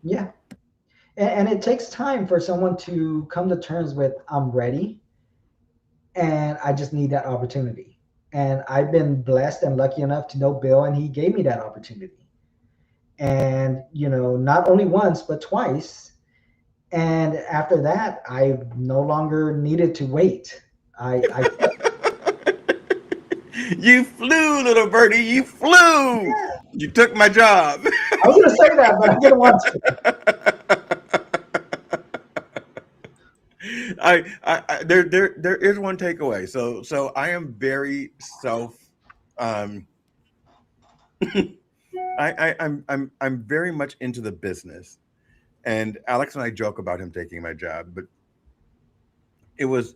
Yeah. And it takes time for someone to come to terms with, I'm ready and I just need that opportunity. And I've been blessed and lucky enough to know Bill, and he gave me that opportunity. And, not only once, but twice. And after that, I no longer needed to wait. I You flew, little birdie. You flew. Yeah. You took my job. I was going to say that, but I didn't want to. There is one takeaway. So I am very self. I'm very much into the business, and Alex and I joke about him taking my job, but I was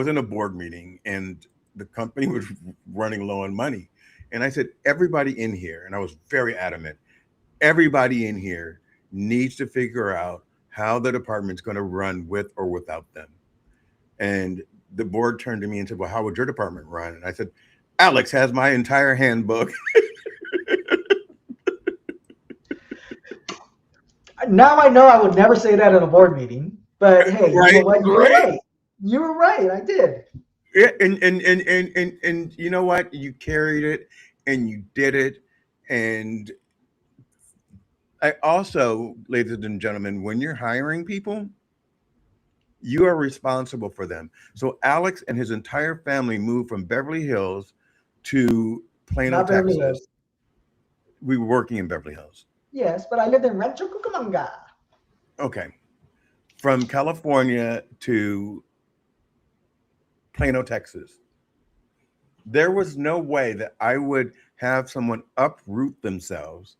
in a board meeting and the company was running low on money, and I said, everybody in here, and I was very adamant, everybody in here needs to figure out how the department's going to run with or without them. And the board turned to me and said, well, how would your department run? And I said, Alex has my entire handbook. Now I know I would never say that in a board meeting, but hey, right, you know what? You were right. You were right. I did. Yeah, and you know what? You carried it and you did it. And I also, ladies and gentlemen, when you're hiring people, you are responsible for them. So Alex and his entire family moved from Beverly Hills to Plano, Texas. Hills. We were working in Beverly Hills. Yes, but I lived in Rancho Cucamonga. Okay. From California to Plano, Texas. There was no way that I would have someone uproot themselves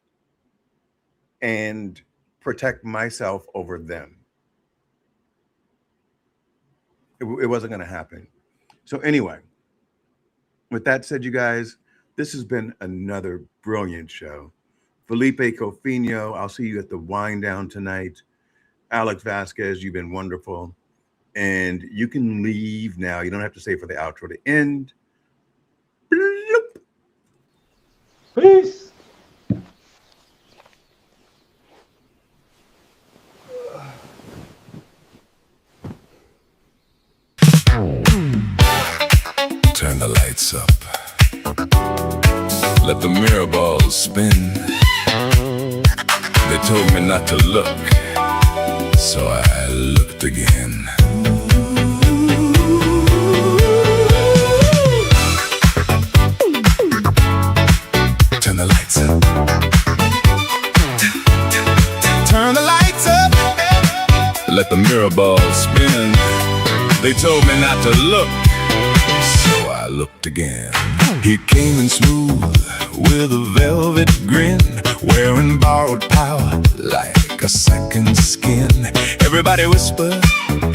and protect myself over them. It wasn't going to happen. So anyway, with that said, you guys, this has been another brilliant show. Felipe Cofino, I'll see you at the wind down tonight. Alex Vasquez, you've been wonderful. And you can leave now. You don't have to stay for the outro to end. Bloop. Peace. Turn the lights up. Let the mirror balls spin. They told me not to look, So I looked again. Turn the lights up. Turn the lights up. Let the mirror ball spin. They told me not to look, so I looked again. He came in smooth with a velvet grin, wearing borrowed power like a second skin. Everybody whispered,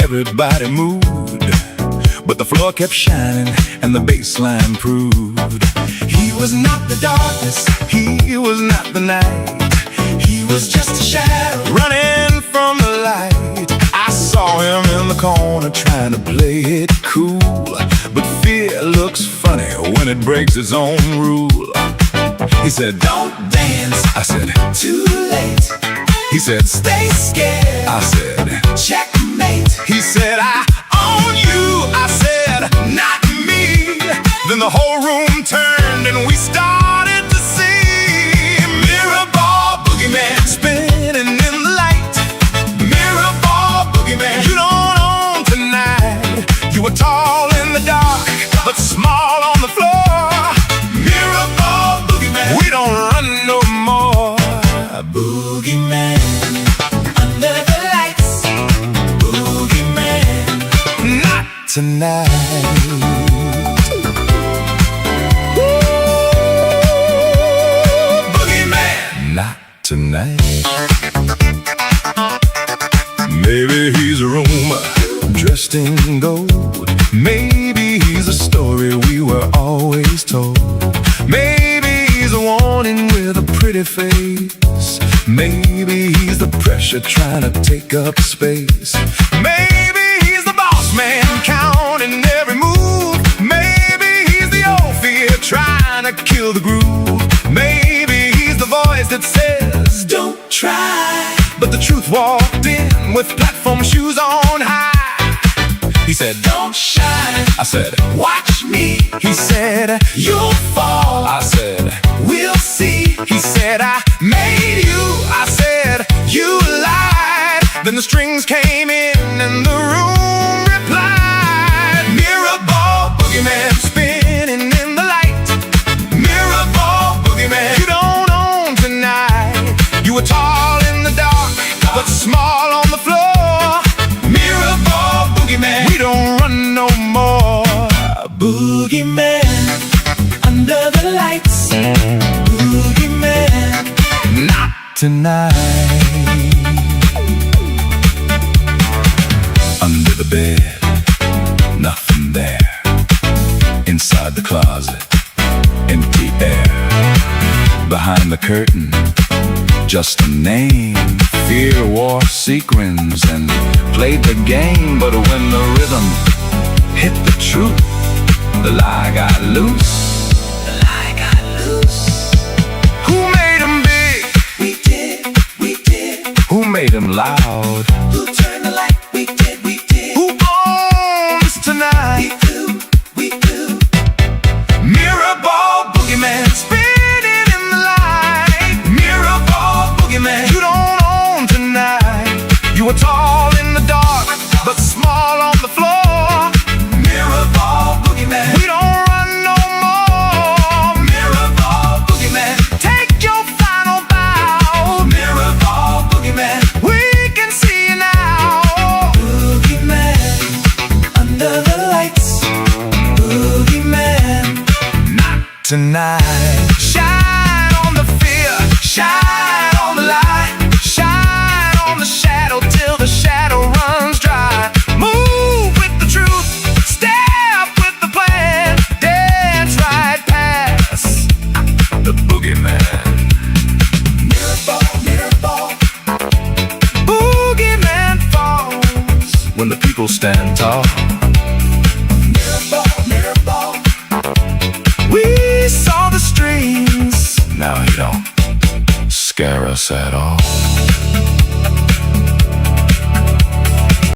everybody moved, but the floor kept shining and the bass line proved. He was not the darkness, he was not the night. He was just a shadow running from the light. I saw him in the corner trying to play it cool, but fear looks funny when it breaks its own rule. He said, don't dance. I said, too late. He said, stay scared. I said, checkmate. He said, I own you. I said, not me. Then the whole room turned and we started to see mirror ball boogeyman spinning in the light. Mirror ball boogeyman, you don't own tonight. You were tall in the dark, but small on the floor. Mirror ball boogeyman, we don't run no more. Boogeyman under the lights. Boogeyman, not tonight. Not tonight. Maybe he's a rumor dressed in gold. Maybe he's a story we were always told. Maybe he's a warning with a pretty face. Maybe he's the pressure trying to take up space. Maybe he's the boss man counting every move. Maybe he's the old fear trying to kill the groove. Maybe he's the voice that says, don't try. But the truth walked in with platform shoes on high. He said, don't shine. I said, watch me. He said, you'll fall. I said, we'll see. He said, I made you. I said, you lied. Then the strings came in and the room replied, mirror ball boogeyman spinning in the light. Mirror ball boogeyman, you don't own tonight. You were tall in the dark, but small on the floor. Mirror ball boogeyman, we don't run no more. Boogeyman under the lights. Boogeyman, not tonight. Under the bed, nothing there. Inside the closet, empty air. Behind the curtain, just a name. Fear wore sequins and played the game. But when the rhythm hit the truth, the lie got loose. The lie got loose. Who made him big? We did, we did. Who made him loud? Who turned the light? We did, we did. Who owns tonight? We do, we do. Mirror ball boogeyman spinning in the light. Mirror ball boogeyman, you don't own tonight. You were tall in the dark, but small on the floor. Mirror ball boogeyman, we don't run no more. Mirror ball boogeyman, take your final bow. Mirror ball boogeyman, we can see you now. Boogeyman under the lights. Boogeyman, not tonight. Shine on the fear, shine on the light. Shine on the shadow till the shadow runs dry. Move with the truth, step with the plan. Dance right past the boogeyman. Mirror ball, boogeyman falls when the people stand tall. Mirror ball, we saw the strings. Now he don't scare us at all.